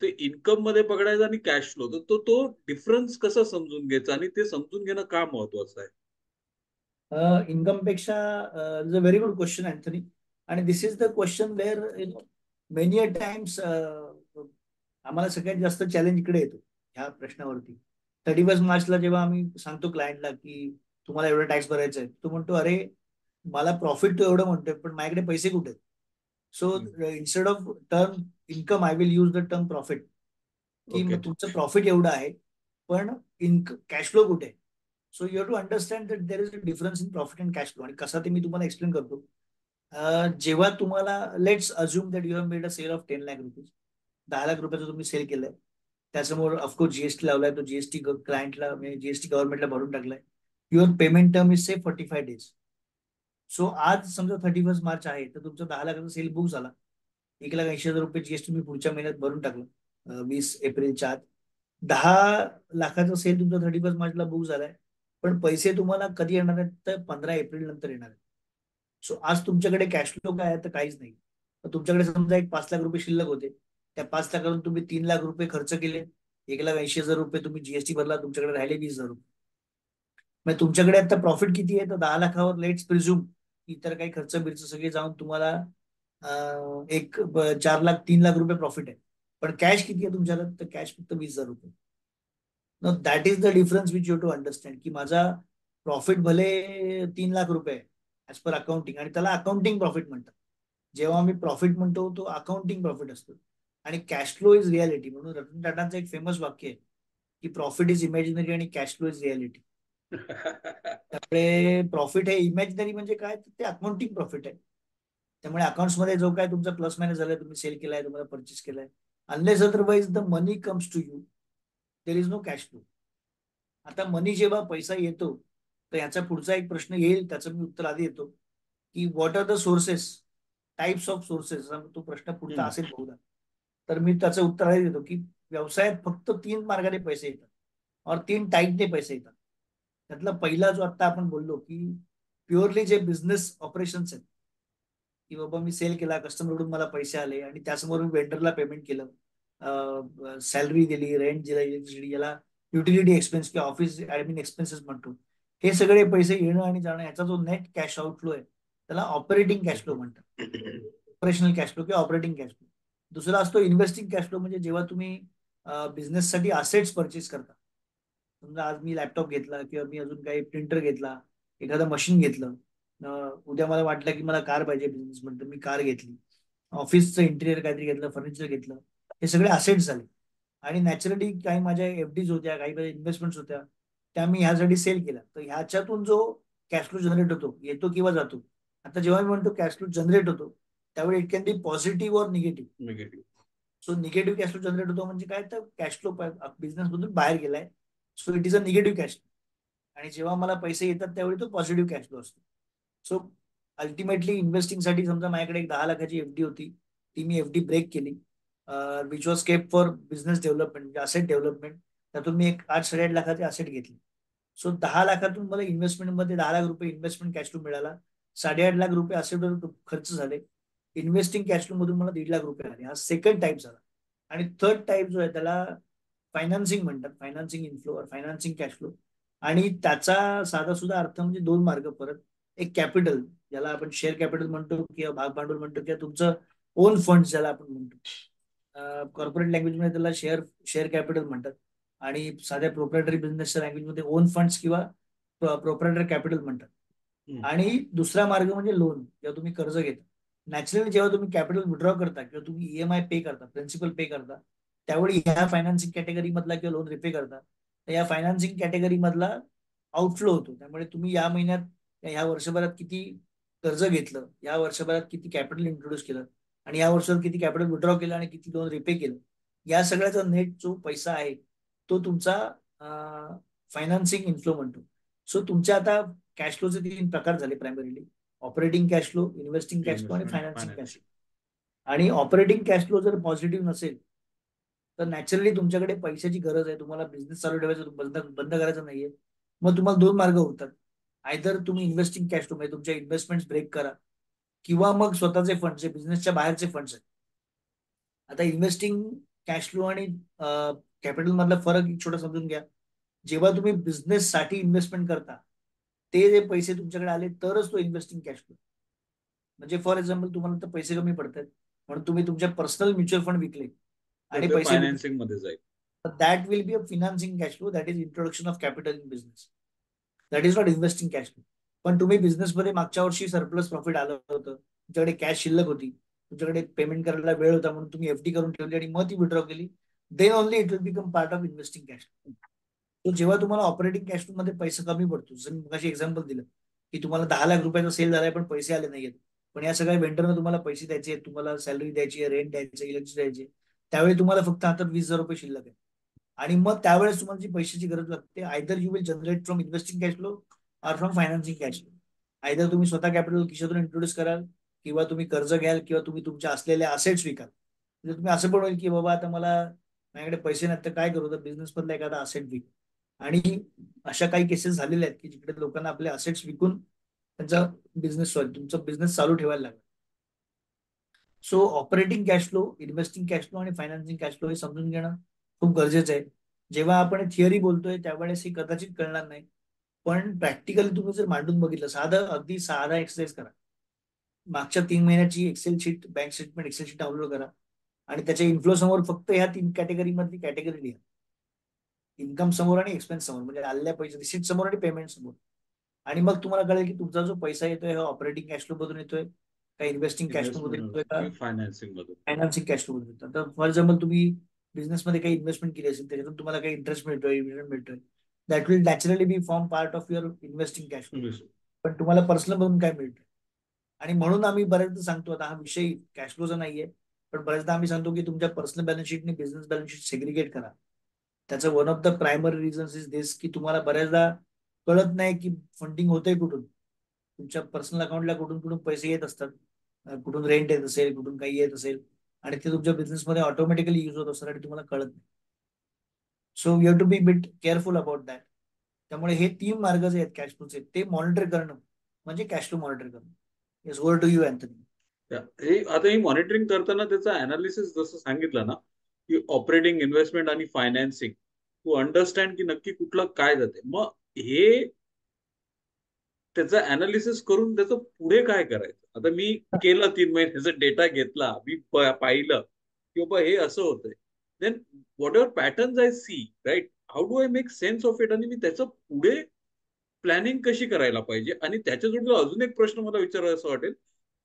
ते इन्कम मध्ये पकडायचा आणि कॅश फ्लो, तर तो डिफरन्स कसा समजून घ्यायचा आणि ते समजून घेणं का महत्वाचं आहे? इन्कम पेक्षा is a very good question Anthony. आणि this is the question where many a times आम्हाला सगळ्यात जास्त चॅलेंज इकडे येतो ह्या प्रश्नावरती. 31 मार्चला जेव्हा आम्ही सांगतो क्लायंटला की तुम्हाला एवढा टॅक्स भरायचा आहे, तो म्हणतो अरे मला प्रॉफिट तो एवढं म्हणतोय पण माझ्याकडे पैसे कुठे आहेत. So instead of term income I will use the term profit. की ओके. मग तुमचं प्रॉफिट एवढं आहे पण कॅश फ्लो कुठे आहे. So you have to understand that there is a difference in profit and cash flow. आणि कसा ते मी तुम्हाला एक्सप्लेन करतो. जेव्हा तुम्हाला, let's assume that you have made a sale of 10 lakh rupees, 10 lakh रुपयाचं तुम्ही सेल केलंय. त्यासमोर ऑफकोर्स जीएसटी लावलाय, तो जीएसटी क्लायंटला म्हणजे जीएसटी गव्हर्नमेंटला भरून टाकलाय. Your payment term is say 45 days. So आज समजा 31 मार्च आहे तर तुमचा 10 लाखाचा सेल बुक झाला. 1,80,000 रुपये जीएसटी तुम्ही पुढच्या महिन्यात भरून टाकलं 20 एप्रिलच्या आत. 10 लाखाचा सेल तुमचा 31 मार्चला बुक झालाय. पण पैसे तुम्हाला कधी येणार आहेत तर 15 एप्रिल नंतर येणार आहेत. सो आज तुमच्याकडे कॅश फ्लो काय आहे तर काहीच नाही. तर तुमच्याकडे समजा एक 5 लाख रुपये शिल्लक होते. त्या 5 लाखातून तुम्ही 3 लाख रुपये खर्च केले. 1,80,000 रुपये तुम्ही जीएसटी भरला, तुमच्याकडे राहिले 20,000 रुपये. मग तुमच्याकडे आता प्रॉफिट किती आहे तर 10 लाखावर लेट्स प्रिझ्युम इतर काही खर्च बिर्च सगळे जाऊन तुम्हाला 4 लाख 3 लाख रुपये प्रॉफिट आहे. पण कॅश किती आहे तुमच्याकडे तर कॅश फक्त 20,000 रुपये. That is the difference which you to understand की माझा प्रॉफिट भले 3 लाख रुपये आहे ऍज पर अकाउंटिंग, आणि त्याला अकाउंटिंग प्रॉफिट म्हणतात. जेव्हा आम्ही प्रॉफिट म्हणतो तो अकाउंटिंग प्रॉफिट असतो. आणि कॅश फ्लो इज रियालिटी. म्हणून रतन टाटांचं एक फेमस वाक्य आहे की प्रॉफिट इज इमॅजिनरी आणि कॅश फ्लो इज रियालिटी. त्यामुळे प्रॉफिट हे इमॅजिनरी म्हणजे काय तर ते अकाउंटिंग प्रॉफिट आहे. त्यामुळे अकाउंट्समध्ये जो काय तुमचा प्लस मायनस झालाय, तुम्ही सेल केलाय, तुम्हाला परचेस केलाय, unless otherwise the money comes to you, there is no cash flow. आता मनी जेव्हा पैसा येतो, तर याचा पुढचा एक प्रश्न येईल, त्याचं मी उत्तर आधी येतो, की what are the sources, types of sources, तो प्रश्न पुढचा हम्म. असेल बहुधा. तर मी त्याचं उत्तर आधी देतो, की व्यवसायात फक्त 3 मार्गाने पैसे येतात और 3 टाईपने पैसे येतात. त्यातला पहिला जो आता आपण बोललो, की प्युअरली जे बिझनेस ऑपरेशन्स आहेत, की बाबा मी सेल केला, कस्टमरकडून मला पैसे आले आणि त्यासमोर मी वेंडरला पेमेंट केलं, सॅलरी दिली, रेंट दिला, इलेक्ट्रिसिटी, याला युटिलिटी एक्सपेन्स किंवा ऑफिस ऍडमिन एक्सपेन्सेस म्हणतो. हे सगळे पैसे येणं आणि जाणं, याचा जो नेट कॅश आउटफ्लो आहे, त्याला ऑपरेटिंग कॅश फ्लो म्हणतात. ऑपरेशनल कॅश फ्लो किंवा ऑपरेटिंग कॅश फ्लो. दुसरा असतो इन्व्हेस्टिंग कॅश फ्लो, म्हणजे जेव्हा तुम्ही बिझनेससाठी असेट्स परचेस करता. समजा आज मी लॅपटॉप घेतला किंवा मी अजून काही प्रिंटर घेतला, एखादं मशीन घेतलं, उद्या मला वाटलं की मला कार पाहिजे बिझनेस म्हणतो, मी कार घेतली, ऑफिसचं इंटिरियर काहीतरी घेतलं, फर्निचर घेतलं, हे सगळे असेट्स झाले. आणि नॅचरली काही माझ्या एफडीज होत्या, काही माझ्या इन्व्हेस्टमेंट्स होत्या, त्या मी ह्यासाठी सेल केल्या. तर ह्याच्यातून जो कॅश फ्लो जनरेट होतो, येतो किंवा जातो. आता जेव्हा मी म्हणतो कॅश फ्लो जनरेट होतो, त्यावेळी इट कॅन बी पॉझिटिव्ह और negative. Negative. So negative cash flow generate होतो म्हणजे काय, तर कॅश फ्लो बिझनेस मधून बाहेर गेलाय, so it is a negative cash flow. आणि जेव्हा मला पैसे येतात त्यावेळी तो पॉझिटिव्ह कॅश फ्लो असतो. सो अल्टिमेटली इन्व्हेस्टिंगसाठी समजा माझ्याकडे एक 10 लाखाची एफडी होती, ती मी एफडी ब्रेक केली, which was kept for business development, म्हणजे असेट डेव्हलपमेंट. त्यातून मी एक 8-8.5 लाखाचे असेट घेतले. सो 10 लाखातून मला इन्व्हेस्टमेंटमध्ये 10 लाख रुपये इन्व्हेस्टमेंट कॅश फ्लो मिळाला, 8.5 लाख रुपये असेटवर खर्च झाले, इन्व्हेस्टिंग कॅश फ्लो मधून मला 1.5 लाख रुपये आले. हा सेकंड टाईप झाला. आणि थर्ड टाईप जो आहे त्याला फायनान्सिंग म्हणतात, financing inflow, financing cash flow. आणि त्याचा साधा सुद्धा अर्थ म्हणजे 2 मार्ग परत. एक कॅपिटल, ज्याला आपण शेअर कॅपिटल म्हणतो किंवा भाग भांडवल म्हणतो, किंवा तुमचं ओन फंड ज्याला आपण म्हणतो. कॉर्पोरेट लँग्वेजमध्ये त्याला शेअर शेअर कॅपिटल म्हणतात, आणि साध्या प्रोप्रायटरी बिझनेसच्या लँग्वेजमध्ये ओन फंड्स किंवा प्रोप्रायटरी कॅपिटल म्हणतात. आणि दुसरा मार्ग म्हणजे लोन, जेव्हा तुम्ही कर्ज घेता. नॅचरली जेव्हा तुम्ही कॅपिटल विड्रॉ करता किंवा तुम्ही ईएमआय पे करता, प्रिन्सिपल पे करता, त्यावेळी ह्या फायनान्सिंग कॅटेगरी मधला किंवा लोन रिपे करता, तर या फायनान्सिंग कॅटेगरी मधला आउटफ्लो होतो. त्यामुळे तुम्ही या महिन्यात, ह्या वर्षभरात किती कर्ज घेतलं, या वर्षभरात किती कॅपिटल इंट्रोड्यूस केलं, आणि या वर्षात किती कॅपिटल विड्रॉ केलं आणि किती लोन रिपे केलं, या सगळ्याचा नेट जो पैसा आहे, तो तुमचा फायनान्सिंग इन्फ्लो म्हणतो. सो तुमच्या आता कॅश फ्लोचे 3 प्रकार झाले primarily: operating cash flow, investing cash flow आणि investment financing cash finance. Flow. आणि ऑपरेटिंग कॅश फ्लो जर पॉझिटिव्ह नसेल, तर नॅचरली तुमच्याकडे पैशाची गरज आहे, तुम्हाला बिझनेस चालू ठेवायचा, बंद बंद करायचा नाहीये. मग तुम्हाला 2 मार्ग उरतात. आयदर तुम्ही इन्व्हेस्टिंग कॅश फ्लो म्हणजे तुमच्या इन्व्हेस्टमेंट ब्रेक करा, किंवा मग स्वतःचे फंड, जे बिझनेसच्या बाहेरचे फंड्स आहेत. आता इन्व्हेस्टिंग कॅश फ्लो आणि कॅपिटल मधला फरक एक छोटा समजून घ्या. जेव्हा तुम्ही बिझनेस साठी इन्व्हेस्टमेंट करता, ते जे पैसे तुमच्याकडे आले तरच तो इन्व्हेस्टिंग कॅश फ्लो. म्हणजे फॉर एक्झाम्पल, तुम्हाला तर पैसे कमी पडतात म्हणून तुम्ही तुमच्या पर्सनल म्युच्युअल फंड विकले तर आणि ते पैसे विकले, फायनान्सिंग मध्ये जाईल. That will be a financing cash flow, that is introduction of capital in business. That is not investing cash flow. पण तुम्ही बिझनेसमध्ये मागच्या वर्षी सरप्लस प्रॉफिट आलं होतं, तुमच्याकडे कॅश शिल्लक होती, तुमच्याकडे पेमेंट करायला वेळ होता, म्हणून तुम्ही एफडी करून ठेवली आणि मग ती विड्रॉ केली, then only it will become part of investing cash flow. तो जेव्हा तुम्हाला ऑपरेटिंग कॅश फ्लो मध्ये पैसा कमी पडतो, जसं मी मगाशी एक्झाम्पल दिलं, की तुम्हाला 10 लाख रुपयाचा सेल झालाय पण पैसे आले नाहीयेत, पण या सगळ्या वेंडरनं तुम्हाला पैसे द्यायचे, तुम्हाला सॅलरी द्यायची आहे, रेंट द्यायचं, इलेक्ट्रिसिटी द्यायची, त्यावेळी तुम्हाला फक्त हातात 20,000 रुपये शिल्लक आहे. आणि मग त्यावेळेस तुम्हाला जी पैशाची गरज लागते, either you will generate from investing cash flow or from financing cash flow. Either तुम्ही स्वतः कॅपिटल खिशातून इंट्रोड्यूस कराल, किंवा तुम्ही कर्ज घ्याल, किंवा तुम्ही तुमच्या असलेल्या असेट्स विकाल. म्हणजे तुम्ही असं पण होईल की बाबा आता मला, माझ्याकडे पैसे नाही तर काय करू, तर बिझनेस मधला एखादा असेट विक. आणि अशा काही केसेस झालेल्या आहेत की जिकडे लोकांना आपले असेट्स विकून त्यांचा बिझनेस, सॉरी, तुमचा बिझनेस चालू ठेवायला लागला. So operating cash flow, investing cash flow आणि फायनान्सिंग कॅश फ्लो हे समजून घेणं खूप गरजेचं आहे. जेव्हा आपण थिअरी बोलतोय त्यावेळेस ही कदाचित कळणार नाही, पण प्रॅक्टिकली तुम्ही जर मांडून बघितलं, अगदी साधा एक्सरसाइज करा. मागच्या 3 महिन्याची Excel sheet, bank statement Excel sheet download करा, आणि त्याच्या इन्फ्लो समोर फक्त ह्या 3 कॅटेगरी मधली कॅटेगरी लिहा. इन्कम समोर आणि एक्सपेन्स समोर, म्हणजे आलेल्या पैसे रिसिट समोर आणि पेमेंट समोर. आणि मग तुम्हाला कळेल की तुमचा जो पैसा येतोय हा ऑपरेटिंग कॅश फ्लो मधून येतोय का, इन्व्हेस्टिंग कॅश फ्लो मधून येतोय का, इन्व्हेस्टमेंट फायनान्सिंग मधून. फायनान्सिंग कॅश फ्लो मधून येतोय. तर फॉर एक्झाम्पल, तुम्ही बिझनेसमध्ये काही इन्व्हेस्टमेंट केली असेल, त्याच्यातून तुम्हाला काही इंटरेस्ट मिळतोय, डिव्हिडंड मिळतोय, that will naturally be form part of your investing cash flow. पण तुम्हाला पर्सनल मधून काय मिळतं. आणि म्हणून आम्ही बऱ्याचदा सांगतो, आता हा विषय कॅश फ्लोचा नाहीये, पण बऱ्याचदा आम्ही सांगतो की तुमच्या पर्सनल बॅलन्स शीट आणि बिझनेस बॅलन्स शीट सेग्रिगेट करा. त्याचं one of the primary reasons is this की तुम्हाला बऱ्याचदा कळत नाही की फंडिंग होतंय कुठून. तुमच्या पर्सनल अकाउंटला कुठून कुठून पैसे येत असतात, कुठून रेंट येत असेल, कुठून काही येत असेल, आणि ते तुमच्या बिझनेसमध्ये ऑटोमॅटिकली युज होत असतात आणि तुम्हाला कळत नाही. So you have to be bit careful about that. त्यामुळे हे 3 मार्ग जे आहेत कॅश फ्लोचे ते मॉनिटर करणं म्हणजे कॅश फ्लो मॉनिटर करणं. Yes, over to you Anthony. हे आता ही मॉनिटरिंग करताना त्याचं अनालिसिस जसं सांगितलं ना, की ऑपरेटिंग, इन्व्हेस्टमेंट आणि फायनान्सिंग टू अंडरस्टँड की नक्की कुठलं काय जाते. मग हे त्याचं अनालिसिस करून त्याचं पुढे काय करायचं. आता मी केलं 3 महिन्याचा डेटा घेतला, मी पाहिलं की बाबा हे असं होतंय. Then whatever patterns I see, right, how do I make sense of it, आणि मी त्याचं पुढे प्लॅनिंग कशी करायला पाहिजे. आणि त्याच्या जोडीला अजून एक प्रश्न मला विचारायला असं वाटेल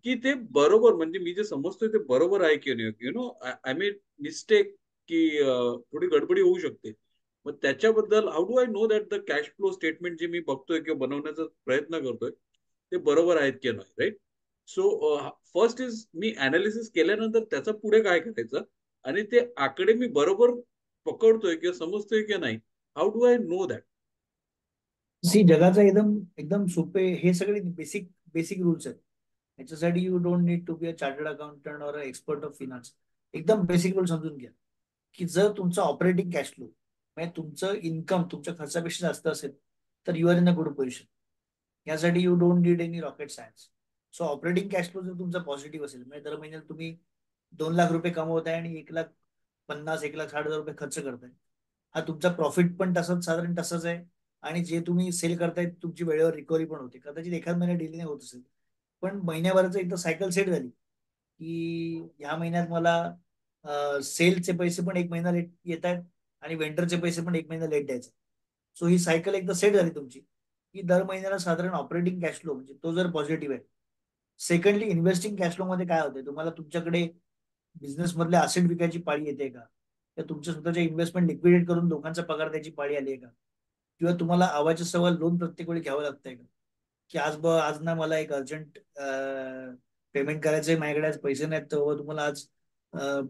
की ते बरोबर, म्हणजे मी जे समजतोय ते बरोबर आहे की नाही. आय मीन मिस्टेक, की थोडी गडबडी होऊ शकते. मग त्याच्याबद्दल how do I know that the cash flow statement जे मी बघतोय किंवा बनवण्याचा प्रयत्न करतोय ते बरोबर आहेत की नाही, राईट. सो फर्स्ट इज मी अनालिसिस केल्यानंतर त्याचा पुढे काय करायचं, आणि ते आकडे मी बरोबर पकडतोय किंवा समजतोय की नाही. How do I know that. See, जगाचा एकदम एकदम सोपे हे सगळे बेसिक बेसिक रूल्स आहेत. याच्यासाठी you don't need to be a chartered accountant or expert of finance. एकदम बेसिक रूल समजून घ्या की जर तुमचं ऑपरेटिंग कॅश फ्लो म्हणजे तुमचं इन्कम तुमच्या खर्चापेक्षा जास्त असेल तर you are in a good position. यासाठी you don't need any rocket science. So operating cash flow जर तुमचा पॉझिटिव्ह असेल म्हणजे दर महिन्याला तुम्ही 2 लाख रुपये कमवताय आणि 1,50,000 1,60,000 रुपये खर्च करताय, हा तुमचा प्रॉफिट पण तसंच साधारण तसंच आहे. आणि जे तुम्ही सेल करताय तुमची वेळेवर रिकव्हरी पण होते. कदाचित एखाद महिना डिले होत असेल, पण महिन्याभराचं एकदा सायकल सेट झाली की ह्या महिन्यात मला सेलचे पैसे पण 1 महिना लेट येत आहेत आणि वेंडरचे पैसे पण 1 महिना लेट द्यायचे. सो ही सायकल एकदा सेट झाली तुमची की दर महिन्याला साधारण ऑपरेटिंग कॅश फ्लो म्हणजे तो जर पॉझिटिव्ह आहे. सेकंडली, इन्व्हेस्टिंग कॅश फ्लो मध्ये काय होते, तुम्हाला तुमच्याकडे बिझनेस मधले असेट विकायची पाळी येते का, या तुमच्या स्वतःच्या इन्व्हेस्टमेंट लिक्विडेट करून लोकांचा पगार द्यायची पाळी आली आहे का, किंवा तुम्हाला आवाच्या सव्वा लोन प्रत्येक वेळी घ्यावं लागतंय का, की आज ना मला एक अर्जंट पेमेंट करायचंय, माझ्याकडे आज पैसे नाहीत, तर तुम्हाला आज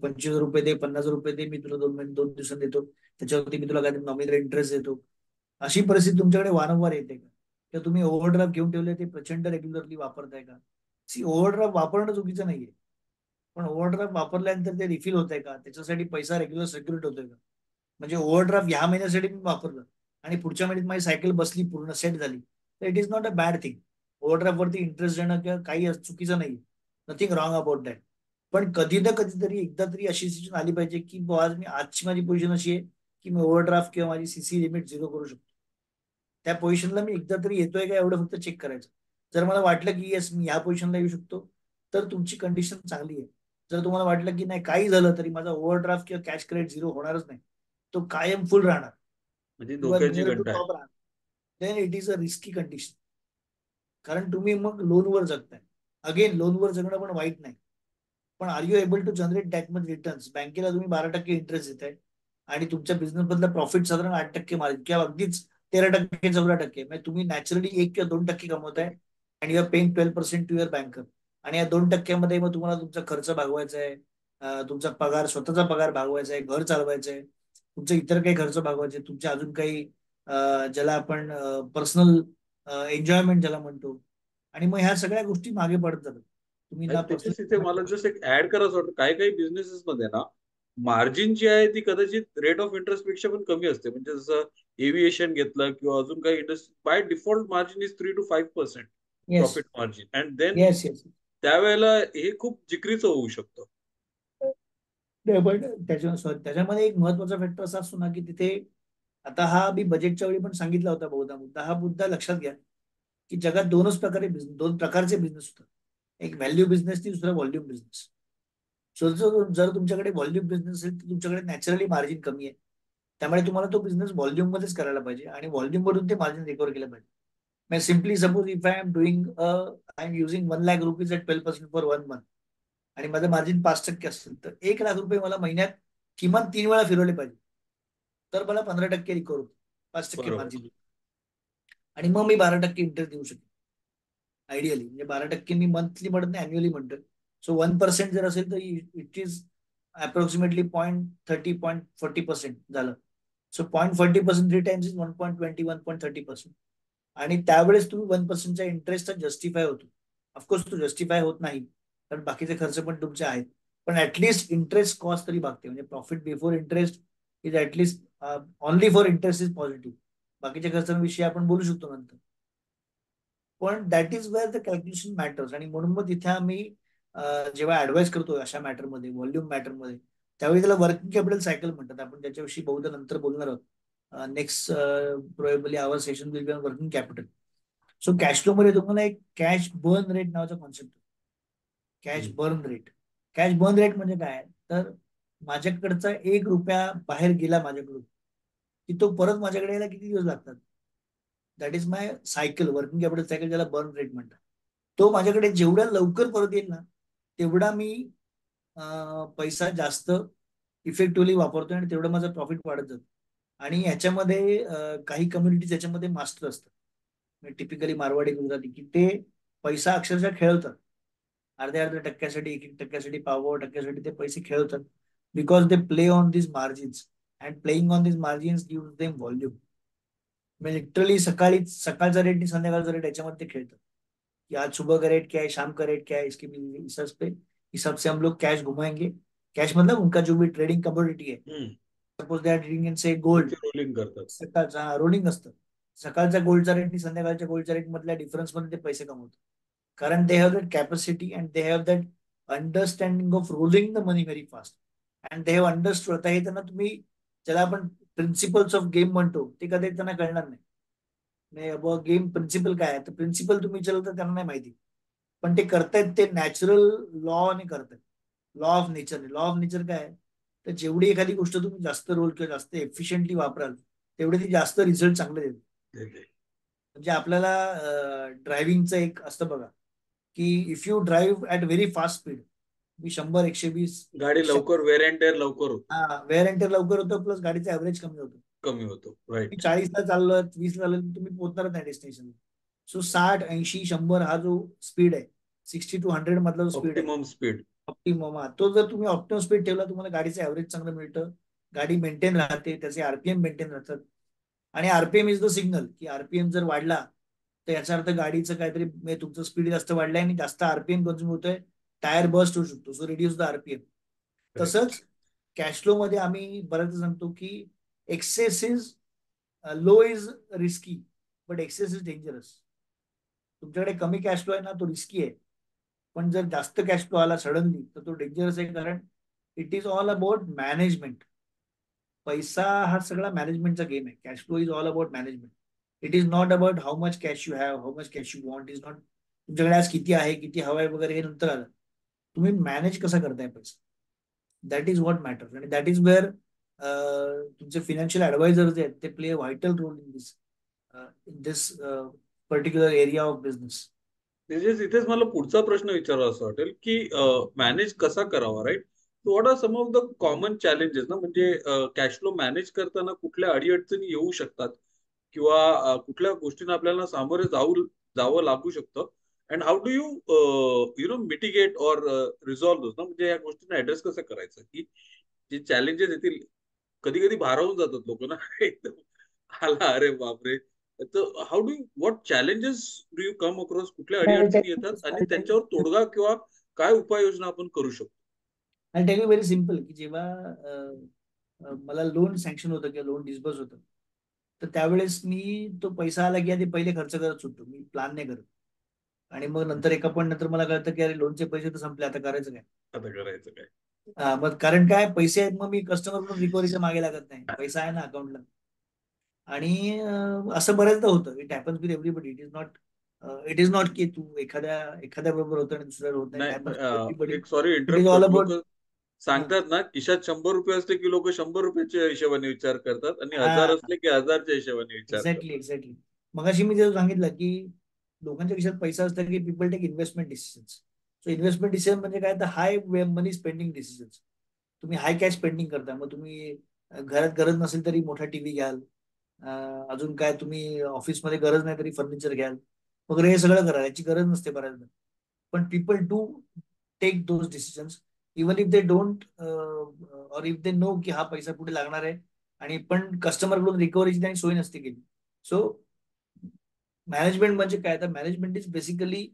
25,000 रुपये दे, 50,000 रुपये दे, मी तुला 2 दिवसांनी देतो, त्याच्यावरती मी तुला काय नॉमिनल इंटरेस्ट देतो. अशी परिस्थिती तुमच्याकडे वारंवार येते का, किंवा तुम्ही ओव्हरड्राफ्ट घेऊन ठेवले ते प्रचंड रेग्युलरली वापरताय का. सी, ओव्हरड्राफ्ट वापरणं चुकीचं नाहीये, पण ओव्हरड्राफ्ट वापरल्यानंतर ते रिफिल होतंय का, त्याच्यासाठी पैसा रेग्युलर सर्क्युलेट होतोय का. म्हणजे ओव्हरड्राफ्ट ह्या महिन्यासाठी मी वापरलं आणि पुढच्या महिन्यात माझी सायकल बसली, पूर्ण सेट झाली, तर it is not a bad thing. Overdraft वरती इंटरेस्ट देणं किंवा काही चुकीचं नाही, नथिंग रॉंग अबाउट दॅट. पण कधी ना कधीतरी एकदा तरी अशी सिच्युएशन आली पाहिजे की आज आजची माझी पोझिशन अशी आहे की मी ओव्हरड्राफ्ट किंवा माझी सीसी लिमिट 0 करू शकतो. त्या पोझिशनला मी एकदा तरी येतोय का एवढं फक्त चेक करायचं. जर मला वाटलं की येस मी या पोझिशनला येऊ शकतो तर तुमची कंडिशन चांगली आहे. जर तुम्हाला वाटलं की नाही काही झालं तरी माझा ओव्हरड्राफ्ट किंवा कॅश क्रेडिट 0 होणारच नाही, तो कायम फुल राहणार, म्हणजे यू आर धोक्याची नियर टू घंटा आहे. टॉप राहणार, then it is a risky condition. कारण तुम्ही मग लोनवर जगताय. अगेन, लोनवर जगणं पण वाईट नाही, पण are you able to generate that much returns. बँकेला तुम्ही 12% इंटरेस्ट देताय आणि तुमच्या बिझनेस मधलं प्रॉफिट साधारण 8% मार्जिन किंवा अगदीच 13% 14%, म्हणजे तुम्ही नॅचरली 1 किंवा 2% कमवताय आणि you're paying 12% to your banker. आणि या 2% मग तुम्हाला तुमचा खर्च भागवायचा आहे, तुमचा पगार स्वतःचा पगार भागवायचा आहे, घर चालवायचं आहे, तुमचे इतर काही खर्च भागवायचे, तुमचे अजून काही ज्याला आपण पर्सनल एन्जॉयमेंट ज्याला म्हणतो. आणि मग ह्या सगळ्या गोष्टी मागे पडत जातात. तुम्ही ना त्याच्याच इथे पर्सनल. मला जस्ट एक ऍड करायचं वाटतं, काही काही बिझनेसेस मध्ये ना मार्जिन जी आहे ती कदाचित रेट ऑफ इंटरेस्ट पेक्षा पण कमी असते. म्हणजे जसं एव्हिएशन घेतलं किंवा अजून काही industry, by default margin is 3 to 5% yes, profit margin, and then yes, yes. त्यावेळेला हे खूप जिक्रीचं होऊ शकतं. पण त्याच्यामध्ये एक महत्वाचा फॅक्टर असा असतो ना की तिथे, आता हा मी बजेटच्या वेळी पण सांगितला होता बहुधा मुद्दा, हा मुद्दा लक्षात घ्या की जगात दोन प्रकारचे बिझनेस होतात. एक व्हॅल्यू बिझनेस, दुसरा व्हॉल्यूम बिझनेस. सो जर तुमच्याकडे व्हॉल्यूम बिझनेस असेल तर तुमच्याकडे नॅचरली मार्जिन कमी आहे, त्यामुळे तुम्हाला तो बिझनेस व्हॉल्यूम मध्येच करायला पाहिजे आणि व्हॉल्यूम मधून ते मार्जिन रिकव्हर केलं पाहिजे. मैं simply suppose if I am using 1 lakh rupees at 12% for 1 month आणि माझं मार्जिन 5% असेल तर 1 लाख रुपये मला महिन्यात किमान 3 वेळा फिरवले पाहिजे, तर मला 15% रिकव्हर होतो, 5% बरोबर. मार्जिन, आणि मग मी 12% इंटरेस्ट देऊ शकेन. आयडियली म्हणजे 12% मी मंथली म्हणत नाही, अॅन्युअली म्हणतोय. सो 1% जर असेल तर इट इज अप्रॉक्सिमेटली 0.30 0.40% झालं. So 0.40% 3 times is 1.20 1.30%. आणि त्यावेळेस तुम्ही 1%च्या इंटरेस्टचा जस्टिफाय होतो. ऑफकोर्स तो जस्टिफाय होत नाही, कारण बाकीचे खर्च पण तुमचे आहेत. पण ऍटलीस्ट इंटरेस्ट कॉस्ट तरी भागते. म्हणजे profit before interest is at least only for interest is positive. बाकीच्या खर्चांविषयी आपण बोलू शकतो नंतर. पण that is wear the calculation matters. आणि म्हणून मग तिथे आम्ही जेव्हा ऍडवाइस करतो अशा मॅटरमध्ये, व्हॉल्यूम मॅटरमध्ये, त्यावेळी त्याला वर्किंग कॅपिटल सायकल म्हणतात. आपण त्याच्याविषयी बहुधा नंतर बोलणार आहोत. Next probably our session will be on working capital. So cash flow मध्ये तुम्हाला एक कॅश बर्न रेट नावाचा concept. Cash burn rate. Cash burn rate म्हणजे काय, तर माझ्याकडचा 1 रुपया बाहेर गेला माझ्याकडून की तो परत माझ्याकडे यायला किती दिवस लागतात. That is my cycle, working capital cycle, ज्याला बर्न रेट म्हणतात. तो माझ्याकडे जेवढ्या लवकर परत येईल ना, तेवढा मी पैसा जास्त इफेक्टिव्हली वापरतोय आणि तेवढं माझं प्रॉफिट वाढत जातं. आणि ह्याच्यामध्ये काही कम्युनिटीज याच्यामध्ये मास्टर असतात, टिपिकली मारवाडी गुजराती, की ते पैसा अक्षरशः खेळवतात. अर्ध्या अर्ध्या टक्क्यासाठी, 1-1 टक्क्यासाठी, पाव टक्क्यासाठी ते पैसे खेळवतात. Because they play on this margins and playing on this margins give them volume. म्हणजे लिटरली सकाळी सकाळचा रेट आणि संध्याकाळचा रेट याच्यामध्ये ते खेळतात, कि आज सुबह का रेट क्या है, शाम का रेट क्या है, इसके हिसाब से हम लोग कैश घुमाएंगे. कैश मतलब उनका जो भी ट्रेडिंग कमोडिटी है. Suppose they are trading in say gold. Rolling करतात. सकाळचा रोलिंग असतं. सकाळच्या गोल्डचा रेट आणि संध्याकाळच्या गोल्डच्या रेट मधल्या डिफरन्स मध्ये ते पैसे कमवतात. कारण they have that capacity and they have that understanding of rolling the money very fast. And they have understood. आता हे त्यांना तुम्ही, ज्याला आपण प्रिन्सिपल्स ऑफ गेम म्हणतो, ते कधी त्यांना कळणार नाही. गेम प्रिन्सिपल काय आहे, तर प्रिन्सिपल तुम्ही विचारलं तर त्यांना नाही माहिती. पण ते करतायत, ते नॅचरल लॉने करतायत. Law of nature. Law of nature काय आहे, तर जेवढी एखादी गोष्ट तुम्ही जास्त रोल किंवा जास्त एफिशियंटली वापराल, तेवढे ती जास्त रिझल्ट चांगले देते. म्हणजे आपल्याला ड्रायव्हिंगचं एक असतं बघा, की if you drive at very fast speed, मी 100 120, गाडी लवकर वेअर अँड टेअर लवकर होतो. वेअर अँड टेअर लवकर होतं, प्लस गाडीचा ॲव्हरेज कमी होतो. कमी होतो. राईट. 40ला चाललं, 20ला चाललं, तुम्ही पोहोचणारच नाही डेस्टिनेशन. सो 60 80 100 हा जो स्पीड आहे, 60 to 100 मधला जो स्पीड आहे, ऑप्टिमम स्पीड. ऑप्टिमम, तो जर तुम्ही ऑप्टिमम स्पीड ठेवला, तुम्हाला गाडीचं ॲव्हरेज चांगलं मिळतं. गाडी मेंटेन राहते, त्याचे आरपीएम मेंटेन राहतात. आणि आरपीएम इज द सिग्नल, की आरपीएम जर वाढला तर याचा अर्थ गाडीचं काहीतरी, म्हणजे तुमचं स्पीड जास्त वाढलंय आणि जास्त आरपीएम कन्झ्युम होतोय, टायर बस्ट होऊ शकतो. So reduce the RPM. तसंच कॅश फ्लो मध्ये आम्ही बऱ्याच सांगतो की excess is low is risky, but excess is dangerous. तुमच्याकडे कमी कॅश फ्लो आहे ना, तो रिस्की आहे. पण जर जास्त कॅश फ्लो आला सडनली, तर तो डेंजरस आहे. कारण it is all about management. पैसा हा सगळा मॅनेजमेंटचा गेम आहे. Cash flow is all about management. It is not about how much cash you have, how much cash you want. Is not तुमच्याकडे आज किती आहे, किती हवाय वगैरे, हे नंतर आलं. तुम्ही मॅनेज कसा करताय पैसा, दॅट इज व्हॉट मॅटर. आणि दॅट इज वेअर तुमचे फिनान्शियल ऍडवायझर जे आहेत, ते play a vital role in this particular area of business. इथेच मला पुढचा प्रश्न विचारावा असं वाटेल, की मॅनेज कसा करावा, right? What are some of the common challenges ना, म्हणजे कॅश फ्लो मॅनेज करताना कुठल्या अडीअडचणी येऊ शकतात, किंवा कुठल्या गोष्टींना आपल्याला सामोरे जावं लागू शकतं, and how do you mitigate or resolve those ना, म्हणजे या गोष्टींना ऍड्रेस कसं करायचं, की जे चॅलेंजेस येतील, कधी कधी भारावून जातात लोक ना एकदम, आला अरे बापरे. तर how do what challenges do you come across, कुठल्या अडीअडचणी येतात आणि त्यांच्यावर तोडगा किंवा काय उपाययोजना आपण करू शकतो? I tell you very simple, की जेव्हा मला लोन सँक्शन होतं किंवा लोन डिस्बर्स होतं, तर त्यावेळेस मी तो पैसा आला की आधी पहिले खर्च करत सुटतो. मी प्लॅन नाही करत. आणि मग नंतर एका पॉईंट नंतर मला कळतं की अरे लोनचे पैसे तर संपले, आता करायचं काय. आता करायचं काय? मग कारण काय, पैसे आहेत, मग मी कस्टमर रिकव्हरीच्या मागे लागत नाही. पैसा आहे ना अकाउंटला. आणि असं बऱ्याचदा होतं. It happens with everybody. It is not की तू एखाद्या बरोबर होतं आणि दुसऱ्या होत नाही. नाही, इट हॅपन्स विथ एव्हरीबडी. एक sorry it is interrupt all करतो. अबाउट. लोक सांगतात ना, खिशात 100 रुपये असले की लोक 100 रुपयाच्या हिशोबाने विचार करतात, आणि हजार हा, असले की हजारच्या हिशोबाने विचार एक्झॅक्टली करतात. एक्झॅक्टली. मगाशी मी जे सांगितलं की लोकांच्या खिशात पैसा असला की people take investment decisions. So investment decision म्हणजे काय, तर हाय मनी स्पेंडिंग डिसिजन्स. तुम्ही हाय कॅश स्पेंडिंग करता. मग तुम्ही घरात गरज नसेल तरी मोठा टीव्ही घ्याल. अजून काय, तुम्ही ऑफिसमध्ये गरज नाही तरी फर्निचर घ्याल वगैरे, हे सगळं करा. याची गरज नसते बऱ्याचदा. पण people do take those decisions even if they don't or if they know की हा पैसा कुठे लागणार आहे, आणि पण कस्टमरकडून रिकव्हरीची त्यांनी सोय नसते केली. सो मॅनेजमेंट म्हणजे काय, तर management is basically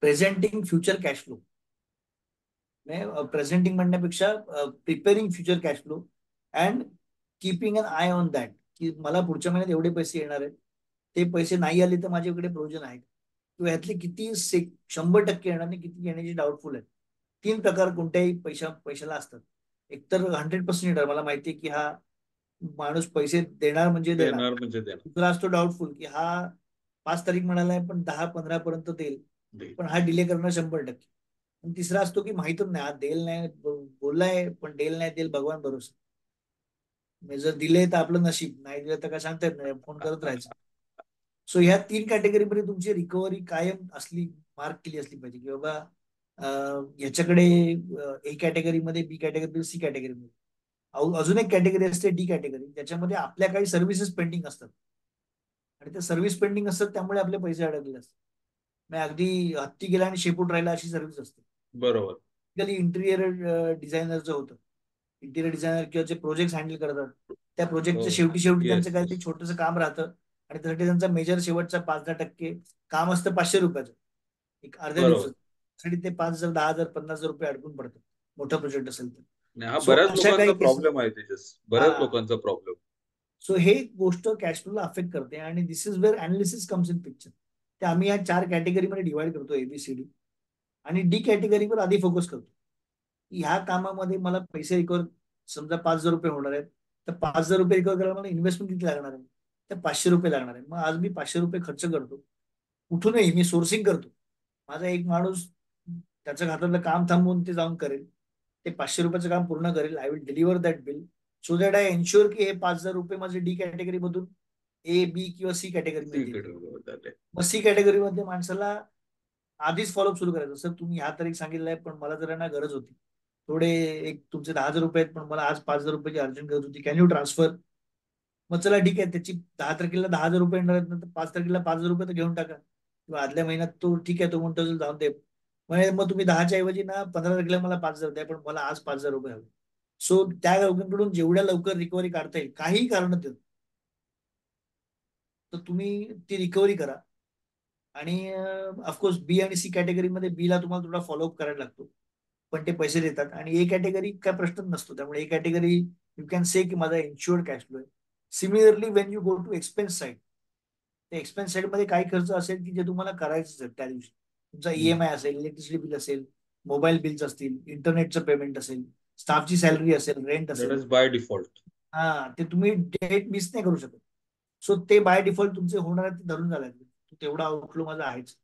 presenting future cash flow. Presenting म्हणण्यापेक्षा preparing future cash flow and keeping an eye on that, की मला पुढच्या महिन्यात एवढे पैसे येणार आहेत, ते पैसे नाही आले तर माझ्याकडे प्रोव्हिजन आहे किंवा ह्यातले किती 100% येणार आणि किती येण्याची डाऊटफुल आहे. 3 प्रकार कोणत्याही पैशाला असतात. एकतर 100% येणार, मला माहिती आहे की हा माणूस पैसे देणार म्हणजे देणार. देणार म्हणजे देणार. दुसरा असतो डाऊटफुल, की हा 5 तारीख म्हणालाय पण 10-15 पर्यंत देईल, पण हा डिले करणार 100%. आणि तिसरा असतो की माहितच नाही, हा देईल नाही बोललाय पण देईल नाही देईल भगवान भरोसा. म्हणजे जर दिले तर आपलं नशीब, नाही दिलं तर काय सांगता येत नाही, फोन करत राहायचं. सो ह्या 3 कॅटेगरीमध्ये तुमची रिकव्हरी कायम असली, मार्क केली असली पाहिजे की बाबा याच्याकडे ए कॅटेगरीमध्ये, बी कॅटेगरी, सी कॅटेगरीमध्ये. अजून एक कॅटेगरी असते डी कॅटेगरी, त्याच्यामध्ये आपल्या काही सर्व्हिसेस पेंडिंग असतात आणि त्या सर्व्हिस पेंडिंग असतात त्यामुळे आपले पैसे अडकलेले असतात. म्हणजे अगदी हत्ती गेला आणि शेपूट राहिला अशी सर्व्हिस असते. बरोबर. इंटिरियर डिझायनर जो होतं, इंटिरियर डिझायनर किंवा जे प्रोजेक्ट हँडल करतात, त्या हो. प्रोजेक्टच्या शेवटी शेवटी त्यांचं येस, काहीतरी येस. छोटंसं काम राहतं आणि त्यासाठी त्यांचा मेजर शेवटचा 5-10% काम असतं 500 रुपयाचं एक अर्ध्या बरोबर. दिवसात. त्यासाठी ते 5,000, 10,000, 50,000 रुपये अडकून पडतात, मोठा प्रोजेक्ट असेल तर. नाही, हा सो बऱ्याच अशा लोकांचा काही केसेस. प्रॉब्लेम आहे त्याच्यास, बऱ्याच हा. लोकांचा प्रॉब्लेम. सो हे गोष्ट कॅश फ्लोला अफेक्ट करते आणि this is where analysis comes in picture. ते आम्ही या 4 कॅटेगरीमध्ये डिवाइड करतो, एबीसीडी. आणि डी कॅटेगरीवर आधी फोकस करतो. ह्या कामामध्ये मला पैसे रिकवर, समजा 5,000 रुपये होणार आहेत, तर 5,000 रुपये रिकवर करायला मला इन्व्हेस्टमेंट किती लागणार आहे, तर 500 रुपये लागणार आहे. मग आज मी 500 रुपये खर्च करतो, कुठूनही मी सोर्सिंग करतो. माझा एक माणूस त्याच्या हातातलं काम थांबवून ते जाऊन करेल, ते 500 रुपयाचं काम पूर्ण करेल. I will deliver that bill so that I ensure की हे 5,000 रुपये माझे डी कॅटेगरी मधून ए, बी किंवा सी कॅटेगरीमध्ये येतील. झाले. मग सी कॅटेगरीमध्ये माणसाला आधीच फॉलोअप सुरू करायचं. सर तुम्ही ह्या तारीख सांगितलंय पण मला जरा ना गरज होती, थोडे एक तुमचे 10,000 रुपये आहेत पण मला आज 5,000 रुपयाची अर्जंट गरज होती, कॅन यू ट्रान्सफर. मग चला ठीक आहे, त्याची 10 तारखेला 10,000 रुपये येणार आहेत, नंतर 5 तारखेला 5,000 रुपये तर घेऊन टाका, किंवा आदल्या महिन्यात तो ठीक आहे, तो म्हणतो चल जाऊन दे. म्हणजे मग तुम्ही 10च्या ऐवजी ना 15 तारखेला मला 5,000 द्या, पण मला आज 5,000 रुपये हवे. सो त्या लोकांकडून जेवढ्या लवकर रिकव्हरी काढता येईल, काही कारण देऊन, तर तुम्ही ती रिकव्हरी करा. आणि ऑफकोर्स बी आणि सी कॅटेगरीमध्ये बी ला तुम्हाला थोडा फॉलोअप करायला लागतो, पण ते पैसे देतात. आणि ए कॅटेगरी काय प्रश्नच नसतो, त्यामुळे A category you can say की माझा इन्शुअर्ड कॅश फ्लो आहे. Similarly when you go to expense side, त्या एक्सपेन्स साईड मध्ये काही खर्च असेल की जे तुम्हाला करायचंच आहे त्या दिवशी. तुमचा ईएमआय असेल, इलेक्ट्रिसिटी बिल असेल, मोबाईल बिल्स असतील, इंटरनेटचं पेमेंट असेल, स्टाफची सॅलरी असेल, रेंट दॅट असेल. Is by default. हा, ते तुम्ही डेट मिस नाही करू शकत. सो ते बाय डिफॉल्ट तुमचे होणार आहेत, ते धरून झाले, तेवढा आउटफ्लो माझा आहेच.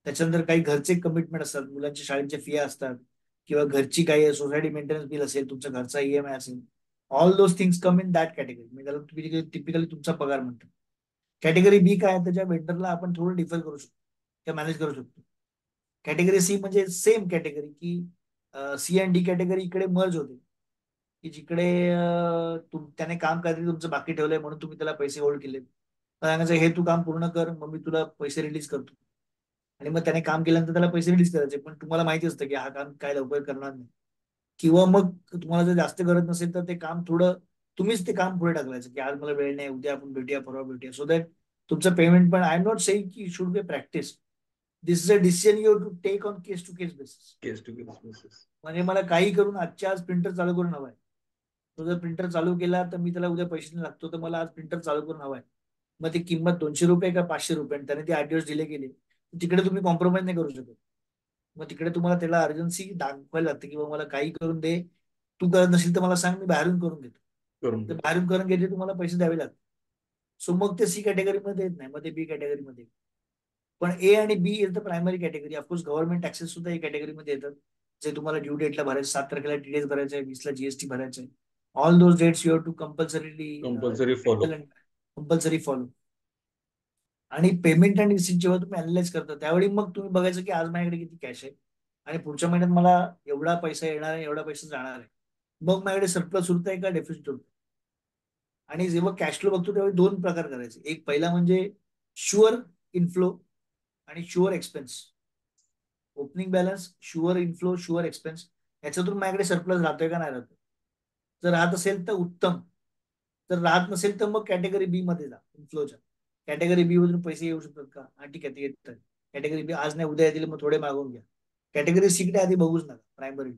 त्याच्यानंतर काही घरचे कमिटमेंट असतात, मुलांच्या शाळेच्या फिया असतात, किंवा घरची काही सोसायटी मेंटेनन्स बिल असेल, तुमच्या घरचा ईएमआय असेल. All those things come in that category, म्हणजे त्याला तुम्ही टिपिकली तुमचा पगार म्हणतो. कॅटेगरी बी काय, त्याच्या वेंडरला आपण थोडं डिफर करू शकतो किंवा मॅनेज करू शकतो. कॅटेगरी सी म्हणजे सेम कॅटेगरी, की सी अँड डी कॅटेगरी इकडे मर्ज होते, की जिकडे त्याने काम काहीतरी तुमचं बाकी ठेवलंय म्हणून तुम्ही त्याला पैसे होल्ड केले, सांगायचं हे तू काम पूर्ण कर मग मी तुला पैसे रिलीज करतो. आणि मग त्याने काम केल्यानंतर त्याला पैसे रिलीज करायचे, पण तुम्हाला माहिती असतं की हा काम काय लवकर करणार नाही. किंवा मग तुम्हाला जर जास्त गरज नसेल तर ते काम थोडं तुम्हीच ते काम पुढे टाकलायचं, की आज मला वेळ नाही, उद्या आपण भेटूया, परवा भेटूया, सो दॅट तुमचं पेमेंट पण. आय एम नॉट सेइंग की should be practice, this is a decision you to take on case to case basis. Case to case. म्हणजे मला काही करून आजच्या आज प्रिंटर चालू करून हवाय, तो जर प्रिंटर चालू केला तर मी त्याला उद्या पैसे नाही लागतो, तर मला आज प्रिंटर चालू करून हवाय. मग ती किंमत 200 रुपये का 500 रुपये, आणि त्याने ते 8 दिवस डिले केले, तिकडे तुम्ही कॉम्प्रोमाइज नाही करू शकत. मग तिकडे तुम्हाला त्याला अर्जन्सी दाखवायला लागते की बाबा मला काही करून दे, तू करत नसेल तर मला सांग, मी बाहेरून करून घेतो. करून तर घेतो. बाहेरून करून घेतले तुम्हाला पैसे द्यावे लागतात. सो मग ते सी कॅटेगरीमध्ये येत नाही, मग ते बी कॅटेगरीमध्ये. पण ए आणि B is the primary category. Of course government taxes सुद्धा ए कॅटेगरीमध्ये येतात, जे तुम्हाला ड्यू डेटला भरायचे, 7 तारखेला टीडीएस भरायचे आहे, 20ला जीएसटी भरायचे आहे. All those dates you have to compulsorily compulsory follow. Compulsory follow. आणि पेमेंट आणि रिसिप्ट जेव्हा तुम्ही अनालाइज करता, त्यावेळी मग तुम्ही बघायचं की आज माझ्याकडे किती कॅश आहे आणि पुढच्या महिन्यात मला एवढा पैसा येणार आहे, एवढा पैसा जाणार आहे. मग माझ्याकडे सरप्लस उरत आहे का डेफिसिट उरत. आणि जेव्हा कॅश फ्लो बघतो त्यावेळी 2 प्रकार करायचे. एक पहिला म्हणजे शुअर इनफ्लो आणि sure expense. Opening balance, sure inflow, sure expense, याच्यातून माझ्याकडे सरप्लस राहतोय का नाही राहतोय. जर राहत असेल तर उत्तम, जर राहत नसेल तर मग कॅटेगरी बी मध्ये जा इन्फ्लोच्या. कॅटेगरी बी मधून पैसे येऊ शकतात का, हा ठीक आहे ते येतात. कॅटेगरी बी आज नाही उद्या येतील, मग थोडे मागवून घ्या. कॅटेगरी सी कडे आधी बघूच नका प्रायमरी.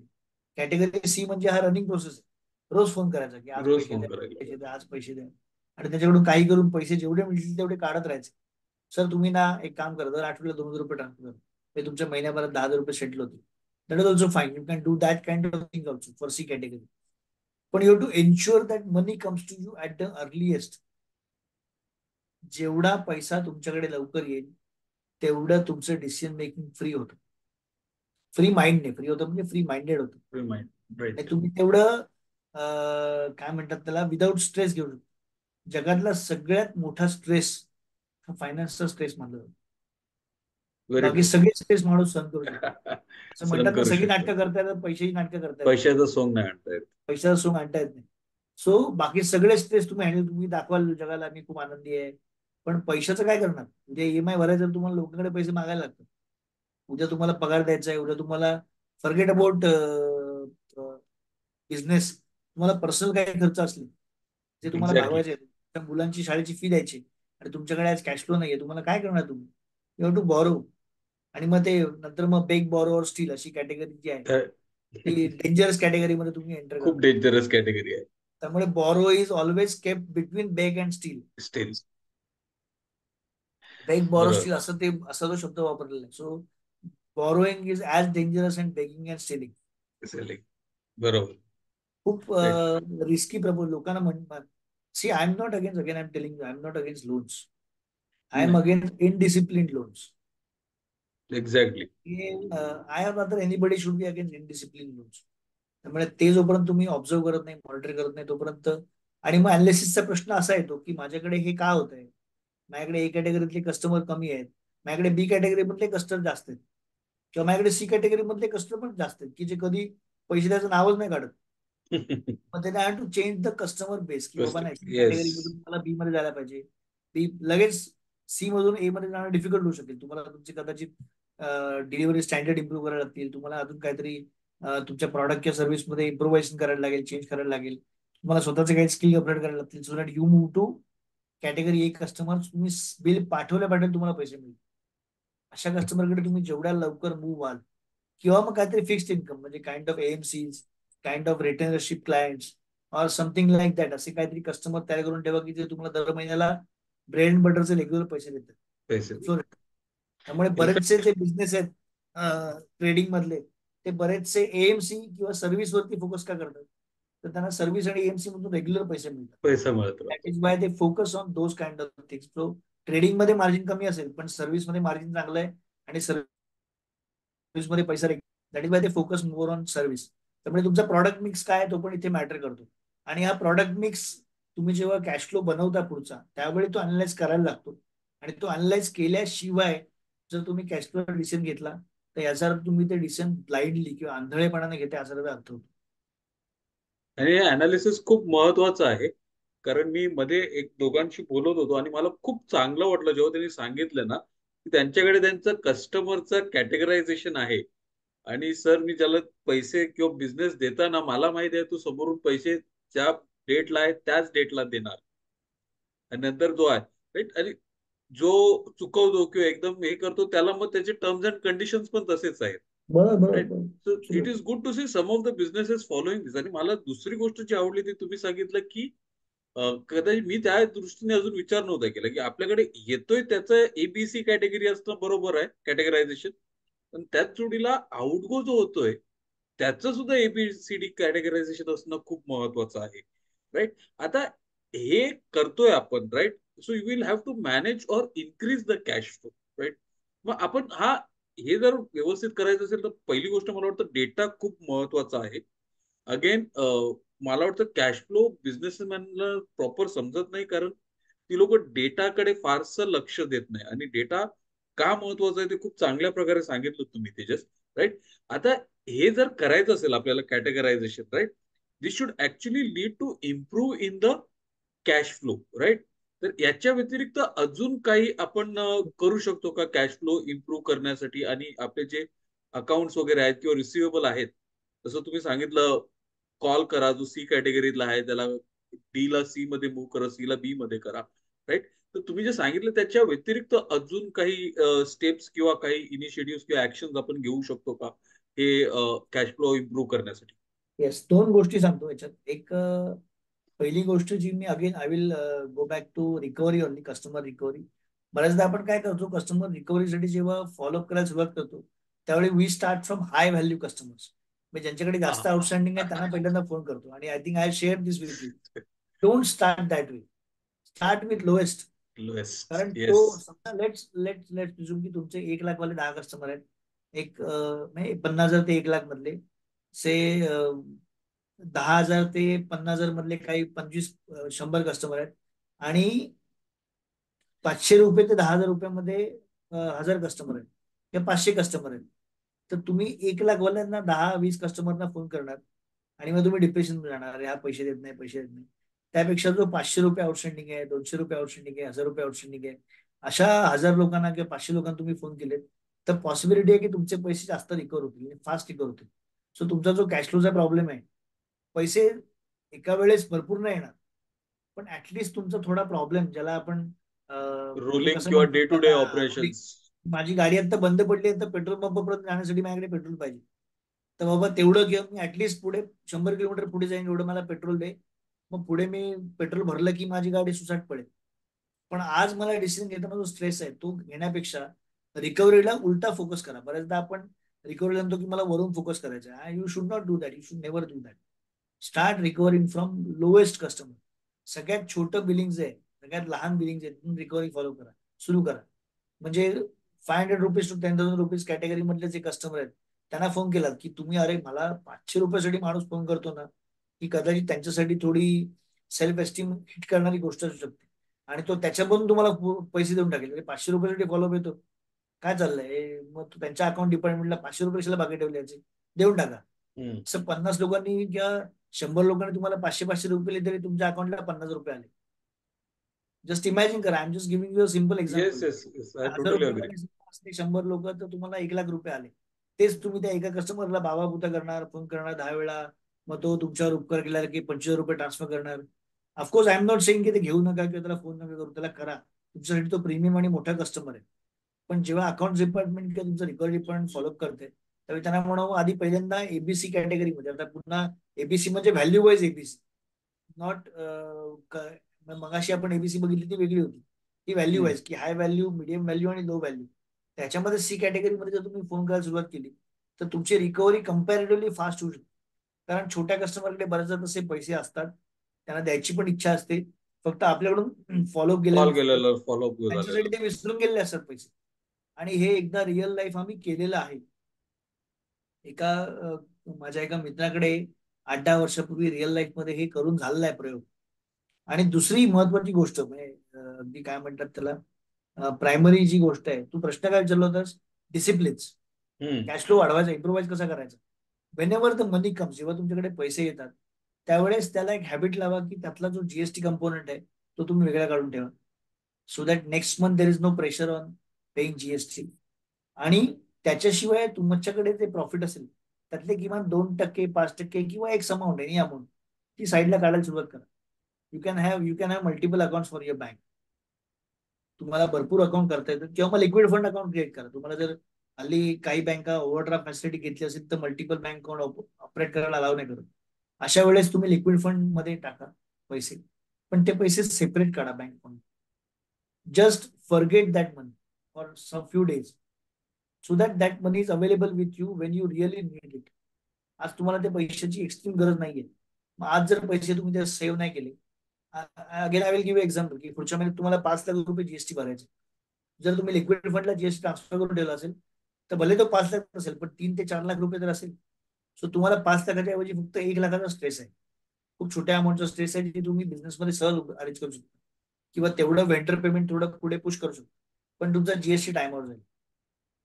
कॅटेगरी सी म्हणजे हा रनिंग प्रोसेस आहे. रोज फोन करायचा की आज रोज पैसे फोन द्या, करायला. पैसे द्या, आज पैसे द्या. आणि त्याच्याकडून काही करून पैसे जेवढे मिळतील तेवढे काढत राहायचे. सर तुम्ही ना एक काम करा, दर आठवड्याला 2,000 रुपये ट्रान्सफर करा, ते तुमच्या महिन्याभरात 10,000 रुपये सेटल होतील. That is also fine, you can do that kind of thing also for C category. पण you have to ensure that money comes to you at the earliest. जेवढा पैसा तुमच्याकडे लवकर येईल तेवढं तुमचं डिसिजन मेकिंग फ्री होतं. फ्री माइंडने फ्री होतं, म्हणजे फ्री माइंडेड होतं. आणि राईट. तुम्ही तेवढं काय म्हणतात त्याला, विदाऊट स्ट्रेस घेऊ शकतो. जगातला सगळ्यात मोठा स्ट्रेस हा फायनान्सचा स्ट्रेस मानला जातो. व्हेरी बाकी ट्रू. सगळे स्ट्रेस माणूस सहन करू शकतो. असं सहन म्हणतात ना, करू सगळी शकतो. नाटकं करता येतात, पैशाची नाटकं करता येत नाही. पैशाचं सोंग नाही आणता येत. पैशाचा सुख आणता येत नाही. सो बाकी सगळे स्ट्रेस तुम्ही हँडल, तुम्ही दाखवाल जगाला मी खूप आनंदी आहे. पण पैशाचं काय करणार, म्हणजे ईएमआय भरायचं तर तुम्हाला लोकांकडे पैसे मागायला लागतात. उद्या तुम्हाला पगार द्यायचा आहे, उद्या तुम्हाला फॉरगेट अबाउट बिझनेस, तुम्हाला पर्सनल काही खर्च असले जे तुम्हाला एक्झॅक्टली. भागवायचे आहेत, त्या मुलांची शाळेची फी द्यायची, आणि तुमच्याकडे आज कॅश फ्लो नाहीये, तुम्हाला काय करणार तुम्ही. You have to borrow. आणि मग ते नंतर मग बेग बॉरोवर स्टील अशी कॅटेगरी जी आहे ती डेंजरस कॅटेगरीमध्ये तुम्ही एंटर खूप करता. डेंजरस कॅटेगरी आहे. त्यामुळे borrow is always kept between beg and steal. Steal. Beg borrow बरोबर. स्टील असं ते असा तो शब्द वापरलेला आहे. So borrowing is as dangerous and begging and stealing. Selling. बरोबर. खूप राईट. रिस्की प्रपोज लोकांना म्हणतात. See I am not against, again I am telling you, I am not against loans. I am नाही. Against indiscipline loans. Exactly. I are rather anybody should be against indiscipline loans. त्यामुळे ते जोपर्यंत तुम्ही observe करत नाही, monitor करत नाही तोपर्यंत. आणि मग अनालिसिसचा प्रश्न असा येतो की माझ्याकडे हे का होत आहे. माझ्याकडे ए कॅटेगरीतले कस्टमर कमी आहेत, माझ्याकडे बी कॅटेगरी मधले कस्टमर जास्त आहेत, किंवा माझ्याकडे सी कॅटेगरी मधले कस्टमर पण जास्त आहेत की जे कधी पैसे द्यायचं नावच नाही काढत. मग त्याने have to change the customer base, की बाबा नाही सी येस. कॅटेगरी मधून मला बी मध्ये जायला पाहिजे. बी लगेच सी मधून ए मध्ये जाणं डिफिकल्ट होऊ शकेल तुम्हाला. तुमची कदाचित डिलिव्हरी स्टँडर्ड इम्प्रूव्ह करायला लागतील तुम्हाला, अजून काहीतरी तुमच्या प्रॉडक्ट किंवा सर्व्हिसमध्ये इम्प्रोव्हायझेशन करायला लागेल, चेंज करायला लागेल. तुम्हाला स्वतःचे काही स्किल अपग्रेड करायला लागतील, so that you move to category A customer. तुम्ही बिल पाठवल्या पाठवून तुम्हाला पैसे मिळतील. अशा कस्टमरकडे तुम्ही जेवढ्या लवकर मूव्ह व्हाल, किंवा मग काहीतरी फिक्स्ड इन्कम म्हणजे kind of AMCs, kind of रिटेनरशिप clients और समथिंग लाईक दॅट, असे काहीतरी कस्टमर तयार करून ठेवा की जे तुम्हाला दर महिन्याला ब्रेड अँड बटरचे रेग्युलर पैसे देतात. पैसे. त्यामुळे बरेचसे इनफॅक्ट जे बिझनेस आहेत ट्रेडिंग मधले, ते बरेचसे एएमसी किंवा सर्व्हिस वरती फोकस का करतात, तर त्यांना सर्व्हिस आणि एएमसी मधून रेग्युलर पैसे मिळतात. पैसा मिळत दॅट राहतो. Is why they focus on those kind of things. So trading मध्ये मार्जिन कमी असेल पण सर्व्हिस मध्ये मार्जिन चांगलं आहे, आणि सर्व्हिस मध्ये पैसा, that is why they focus more on service. त्यामुळे तुमचा प्रॉडक्ट मिक्स काय तो पण इथे मॅटर करतो. आणि हा प्रॉडक्ट मिक्स तुम्ही जेव्हा कॅश फ्लो बनवता पुढचा, त्यावेळी तो अनलाइज करायला लागतो. आणि तो अनलाइज केल्याशिवाय जर तुम्ही कॅश फ्लो डिसिजन घेतला, तर याचा अर्थ तुम्ही ते डिसिजन ब्लाइंडली किंवा आंधळेपणाने घेते असा त्याचा अर्थ होतो. आणि हे अनालिसिस खूप महत्वाचं आहे. कारण मी मध्ये एक दोघांशी बोलत होतो आणि मला खूप चांगलं वाटलं जेव्हा त्यांनी सांगितलं ना की त्यांच्याकडे त्यांचं कस्टमरचं कॅटेगरायझेशन आहे. आणि सर मी ज्याला पैसे किंवा बिझनेस देताना मला माहिती आहे तू समोरून पैसे ज्या डेटला आहे त्याच डेटला देणार. आणि नंतर जो आहे राईट, आणि जो चुकवतो किंवा एकदम हे करतो त्याला मग त्याचे टर्म्स अँड कंडिशन्स पण तसेच आहेत. बरोबर राईट. बरोबर. So it is good to see some of the businesses following this. आणि मला दुसरी गोष्ट जी आवडली ती तुम्ही सांगितलं की कदाचित मी त्या दृष्टीने अजून विचार नव्हता केला की आपल्याकडे येतोय त्याचं एबीसी कॅटेगरी असणं बरोबर आहे कॅटेगरायझेशन. पण त्याच जोडीला आउटगो जो होतोय त्याचं सुद्धा एबीसीडी कॅटेगरायझेशन असणं खूप महत्वाचं आहे. राईट. आता हे करतोय आपण right. So you will have to manage or increase the cash flow. Right. मग आपण हा हे जर व्यवस्थित करायचं असेल तर पहिली गोष्ट मला वाटतं डेटा खूप महत्वाचा आहे. अगेन मला वाटतं कॅश फ्लो बिझनेसमॅनला प्रॉपर समजत नाही कारण ती लोक डेटाकडे फारसं लक्ष देत नाही. आणि डेटा का महत्वाचा आहे ते खूप चांगल्या प्रकारे सांगितलं तुम्ही तेजस. राईट. आता हे जर करायचं असेल आपल्याला categorisation right, this should actually lead to improve in the cash flow. Right. तर याच्या व्यतिरिक्त अजून काही आपण करू शकतो का कॅश फ्लो इम्प्रूव्ह करण्यासाठी आणि आपले जे अकाउंट्स वगैरे आहेत किंवा रिसिवेबल आहेत, जसं तुम्ही सांगितलं, कॉल करा, जो सी कॅटेगरीतला आहे त्याला डी ला सी मध्ये मूव्ह करा, सी ला बी मध्ये करा, राईट. तर तुम्ही जे सांगितलं त्याच्या व्यतिरिक्त अजून काही स्टेप्स किंवा काही इनिशिएटिव्ह किंवा ऍक्शन आपण घेऊ शकतो का, हे कॅश फ्लो इम्प्रूव्ह करण्यासाठी? येस, दोन गोष्टी सांगतो याच्यात. एक, पहिली गोष्ट जी मी again I will go back to recovery only, customer recovery. बऱ्याचदा आपण काय करतो, कस्टमर रिकव्हरीसाठी जेव्हा फॉलोअप करायला सुरुवात करतो, त्यावेळी we start from high value customers. म्हणजे ज्यांच्याकडे जास्त हा. आउटस्टँडिंग आहे त्यांना पहिल्यांदा फोन करतो. आणि I think I share this with you. Don't start that way. Start with lowest. Lowest, कारण येस. तो समजा, लेट्स लेट्स लेट्स प्रिझ्युम की तुमचे 1 लाख वाले 10 कस्टमर आहेत. एक म्हणजे 50,000 ते 1 लाख मधले से 10,000 ते 50,000 मधले काही 25 100 कस्टमर आहेत. आणि 500 रुपये ते 10,000 रुपयामध्ये 1,000 कस्टमर आहेत किंवा 500 कस्टमर आहेत. तर तुम्ही 1 लाख वाल्यांना 10-20 कस्टमरना फोन करणार आणि मग तुम्ही डिप्रेशन जाणार, हा पैसे देत नाही, पैसे देत नाही. त्यापेक्षा जो 500 रुपये आउटस्टँडिंग आहे, 200 रुपये आउटस्टँडिंग आहे, 1,000 रुपये आउटस्टँडिंग आहे, अशा 1,000 लोकांना किंवा 500 लोकांना तुम्ही फोन केलेत, तर पॉसिबिलिटी आहे की तुमचे पैसे जास्त रिकवर होतील, फास्ट रिकवर होतील. सो तुमचा जो कॅश फ्लोचा प्रॉब्लेम आहे, पैसे एका वेळेस भरपूर नाही येणार, पण ऍटलिस्ट तुमचा थोडा प्रॉब्लेम, ज्याला आपण म्हणजे रोलिंग कसं किंवा म्हणतो डे टू डे त्याला, ऑपरेशन्स. माझी गाडी आता बंद पडली आहे तर पेट्रोल पंपापर्यंत जाण्यासाठी माझ्याकडे पेट्रोल पाहिजे. तर बाबा तेवढं घेऊन मी ऍटलिस्ट पुढे 100 किलोमीटर पुढे जाईन, एवढं मला पेट्रोल दे. मग पुढे मी पेट्रोल भरलं की माझी गाडी सुसाट पडेल. पण आज मला डिसिजन घेताना जो स्ट्रेस आहे तो घेण्यापेक्षा रिकव्हरीला उलटा फोकस करा. बऱ्याचदा आपण रिकव्हरीला म्हणतो की मला वरून फोकस करायचं आहे. You should not do that, you should never do that. Start recovering from lowest customer. सगळ्यात छोटं बिलिंग जे आहे, सगळ्यात लहान बिलिंग जे रिकव्हरी फॉलो करा, सुरू करा. म्हणजे 500 रुपीज टू 10,000 रुपीज कॅटेगरी मधले जे कस्टमर आहेत, त्यांना फोन केलात की तुम्ही, अरे मला 500 रुपयासाठी माणूस फोन करतो ना, ही कदाचित त्यांच्यासाठी थोडी सेल्फ एस्टीम हिट करणारी गोष्ट असू शकते. आणि तो त्याच्याकडून तुम्हाला पैसे देऊन टाकेल. म्हणजे 500 रुपयासाठी फॉलोअप येतो, काय चाललंय, मग तो त्यांच्या अकाउंट डिपार्टमेंटला 500 रुपये बाकी ठेवल्याचे, देऊन टाका. असं 50 लोकांनी किंवा 100 लोकांनी तुम्हाला 500-500 रुपये दिले तरी तुमच्या अकाउंटला 50 रुपये आले. जस्ट इमॅजिन करा, I am just giving you a simple yes, example. Yes, yes, I हजार टोटली अग्री. लोकांनी 100 लोक, तर तुम्हाला 1 लाख रुपये आले. तेच तुम्ही त्या एका कस्टमरला बाबा करणार, फोन करणार 10 वेळा, मग तो तुमच्यावर उपकार केला की 25,000 रुपये ट्रान्सफर करणार. Of course I am not saying की ते घेऊ नका किंवा त्याला फोन नका करू, त्याला करा. तुमच्यासाठी तो प्रीमियम आणि मोठा कस्टमर आहे. पण जेव्हा अकाउंट डिपार्टमेंट किंवा तुमचं रिकव्हरी डिपार्टमेंट फॉलोअप करते, त्यावेळी त्यांना म्हणावं आधी पहिल्यांदा एबीसी कॅटेगरीमध्ये. आता पुन्हा एबीसी म्हणजे व्हॅल्यू वाईज एबीसी, नॉट, मगाशी आपण एबीसी बघितली ती वेगळी होती. ती व्हॅल्यू वाईज, की हाय व्हॅल्यू, मिडियम व्हॅल्यू आणि लो व्हॅल्यू. त्याच्यामध्ये सी कॅटेगरीमध्ये जर तुम्ही फोन करायला सुरुवात केली, तर तुमची रिकव्हरी कम्पॅरेटिव्हली फास्ट होऊ शकते. कारण छोट्या कस्टमरकडे बरेचदा तसे पैसे असतात, त्यांना द्यायची पण इच्छा असते, फक्त आपल्याकडून फॉलोअप गेलेलं कॉल नसतं, केलेलं, फॉलोअप झालेलं. त्यांच्यासाठी ते विसरून गेलेले असतात पैसे. आणि हे एकदा रिअल लाईफ आम्ही केलेलं आहे. माझ्या एका मित्राकडे 8-10 वर्षापूर्वी रिअल लाईफ मध्ये हे करून झालेला आहे प्रयोग. आणि दुसरी महत्वाची गोष्ट म्हणजे, अगदी काय म्हणतात त्याला, प्रायमरी जी गोष्ट आहे, तू प्रश्न काय विचारला होतास, डिसिप्लिन्स. हम्म. कॅश फ्लो वाढवायचा, इम्प्रोव्हाइज कसा करायचा. Wien ever the money comes, जेव्हा तुमच्याकडे पैसे येतात, त्यावेळेस त्याला एक हॅबिट लावा की त्यातला जो जीएसटी कंपोनंट आहे तो तुम्ही वेगळा काढून ठेवा. So that next month there is no pressure on paying GST. आणि त्याच्याशिवाय तुमच्याकडे जे प्रॉफिट असेल, त्यातले किमान 2%, 5% किंवा एक्स अमाऊंट, एनी अमाऊंट, ती साईडला काढायला सुरुवात करा. You can have multiple account for your bank. तुम्हाला भरपूर अकाउंट करता येतं, किंवा मग लिक्विड फंड अकाउंट क्रिएट करा. तुम्हाला जर हल्ली काही बँका ओव्हरड्राफ्ट फॅसिलिटी घेतली असेल तर मल्टिपल बँक अकाउंट ऑपरेट करायला अलाव नाही करत. अशा वेळेस तुम्ही लिक्विड फंड मध्ये टाका पैसे, पण ते पैसे सेपरेट काढा bank fund. Just forget that money for some few days, so that money is available with you when you really need it. आज तुम्हाला त्या पैशाची एक्स्ट्रीम गरज नाहीये. मग आज जर पैसे तुम्ही ते सेव्ह नाही केले, again I will give example, की पुढच्या महिन्यात तुम्हाला 5 लाख रुपये जीएसटी भरायचे. जर तुम्ही लिक्विड फंडला जीएसटी ट्रान्सफर करून ठेवला असेल, तर भले तो 5 लाख असेल, पण 3 ते 4 लाख रुपये जर असेल, सो तुम्हाला 5 लाखाच्या ऐवजी फक्त 1 लाखाचा स्ट्रेस आहे. खूप छोट्या अमाऊंटचा स्ट्रेस आहे, जे तुम्ही बिझनेसमध्ये सहज अरेंज करू शकता. किंवा तेवढं वेंडर पेमेंट थोडं पुढे पुश करू शकतो, पण तुमचा जीएसटी टाइमवर जाईल.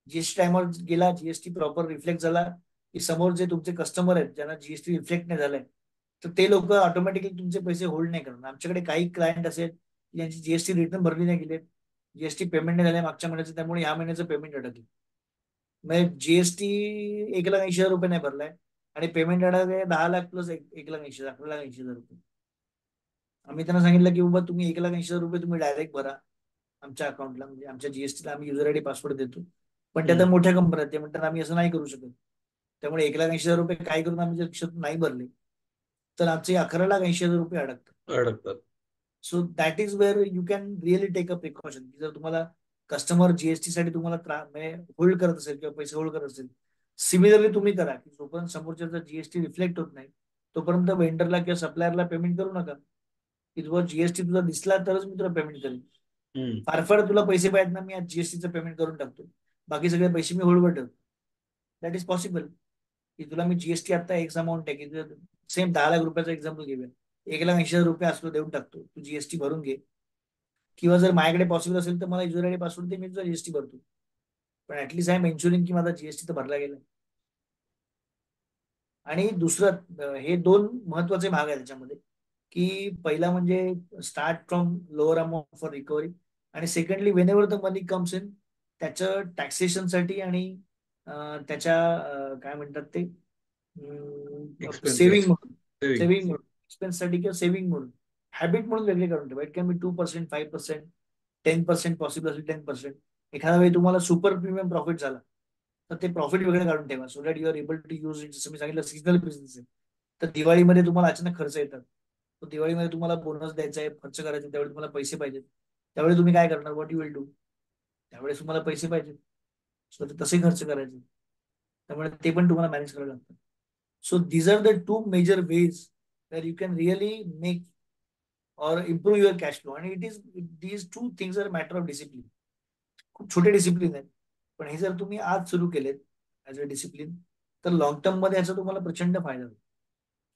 जीएसटी टाइमवर गेला, जीएसटी प्रॉपर रिफ्लेक्ट झाला, की समोर जे तुमचे कस्टमर आहेत ज्यांना जीएसटी रिफ्लेक्ट नाही झालंय, तर ते लोक ऑटोमॅटिकली तुमचे पैसे होल्ड नाही करणार. आमच्याकडे काही क्लायंट असेल ज्यांची जीएसटी रिटर्न भरली नाही गेले, जीएसटी पेमेंट नाही झाले मागच्या महिन्याचं, त्यामुळे या महिन्याचं पेमेंट अडकले. म्हणजे जीएसटी 1,80,000 रुपये नाही भरलाय आणि पेमेंट आहे 10 लाख प्लस 1,80,000, 11,80,000 रुपये. आम्ही त्यांना सांगितलं की बाबा तुम्ही 1,80,000 रुपये तुम्ही डायरेक्ट भरा आमच्या अकाउंटला, म्हणजे आमच्या जीएसटीला आम्ही युजर आयडी पासवर्ड देतो. पण त्या तर हम्म. मोठ्या कंपन्या आहेत, ते म्हणतात आम्ही असं नाही करू शकत. त्यामुळे 1,80,000 रुपये काय करून आम्ही जर क्षितिज नाही भरले तर आमचे 11,80,000 रुपये अडकतात. अडकतात. So that is where you can really take a precaution, की जर तुम्हाला कस्टमर जीएसटी साठी तुम्हाला होल्ड करत असेल किंवा पैसे होल्ड करत असेल, सिमिलरली तुम्ही करा की जोपर्यंत समोरच्याचा जीएसटी रिफ्लेक्ट होत नाही तोपर्यंत वेंडरला किंवा सप्लायरला पेमेंट करू नका. की तुझा जीएसटी तुझा दिसला तरच मी तुला पेमेंट करेन. हम्म. फार फार तुला पैसे पाहिजेत ना, मी आज जीएसटीचं पेमेंट करून टाकतो, बाकी सगळे पैसे मी होल्डवर ठेवतो. That is possible. की तुला मी जीएसटी आता एक्स अमाऊंट आहे की सेम 10 लाख रुपयाचा एक्झाम्पल घेऊया, 1,80,000 रुपये असतो देऊन टाकतो, तू जीएसटी भरून घे. किंवा जर माझ्याकडे पॉसिबल असेल तर मला युजर आयडी पासवर्ड दे, मी तुझा जीएसटी भरतो. पण ऍटलीस्ट आय एम एन्शुरिंग की माझा जीएसटी तर भरला गेला. आणि दुसरं हे दोन महत्वाचे भाग आहेत त्याच्यामध्ये, की पहिला म्हणजे start from lower amount for recovery, आणि secondly whenever the money comes in त्याचं टॅक्सेशनसाठी आणि त्याच्या काय म्हणतात ते सेव्हिंग एक्सपेन्सेस. म्हणून, सेविंग. सेव्हिंग म्हणून एक्सपेन्ससाठी किंवा सेव्हिंग म्हणून हॅबिट म्हणून वेगळे काढून ठेवा. इट कॅन बी 2%, 5%, 10% पॉसिबल असेल 10%. एखाद्या वेळी तुम्हाला सुपर प्रीमियम प्रॉफिट झाला तर ते प्रॉफिट वेगळे काढून ठेवा, so that you are able to use it. जसं मी सांगितलं सीजनल बिझनेस आहे, तर दिवाळीमध्ये तुम्हाला अचानक खर्च येतात, तर दिवाळीमध्ये तुम्हाला बोनस द्यायचा आहे, खर्च करायचा आहे, त्यावेळी तुम्हाला पैसे पाहिजेत. त्यावेळी तुम्ही काय करणार, व्हॉट यू विल डू, त्यावेळेस तुम्हाला पैसे पाहिजेत, सो ते तसे खर्च करायचे. त्यामुळे ते पण तुम्हाला मॅनेज करावं लागतं. So these are the two major ways where you can really make or improve your cash flow. आणि it is these two things are matter of discipline. खूप छोटे डिसिप्लिन आहेत, पण हे जर तुम्ही आज सुरू केलेत ऍज अ डिसिप्लिन तर लॉंग टर्म मध्ये याचा तुम्हाला प्रचंड फायदा होईल.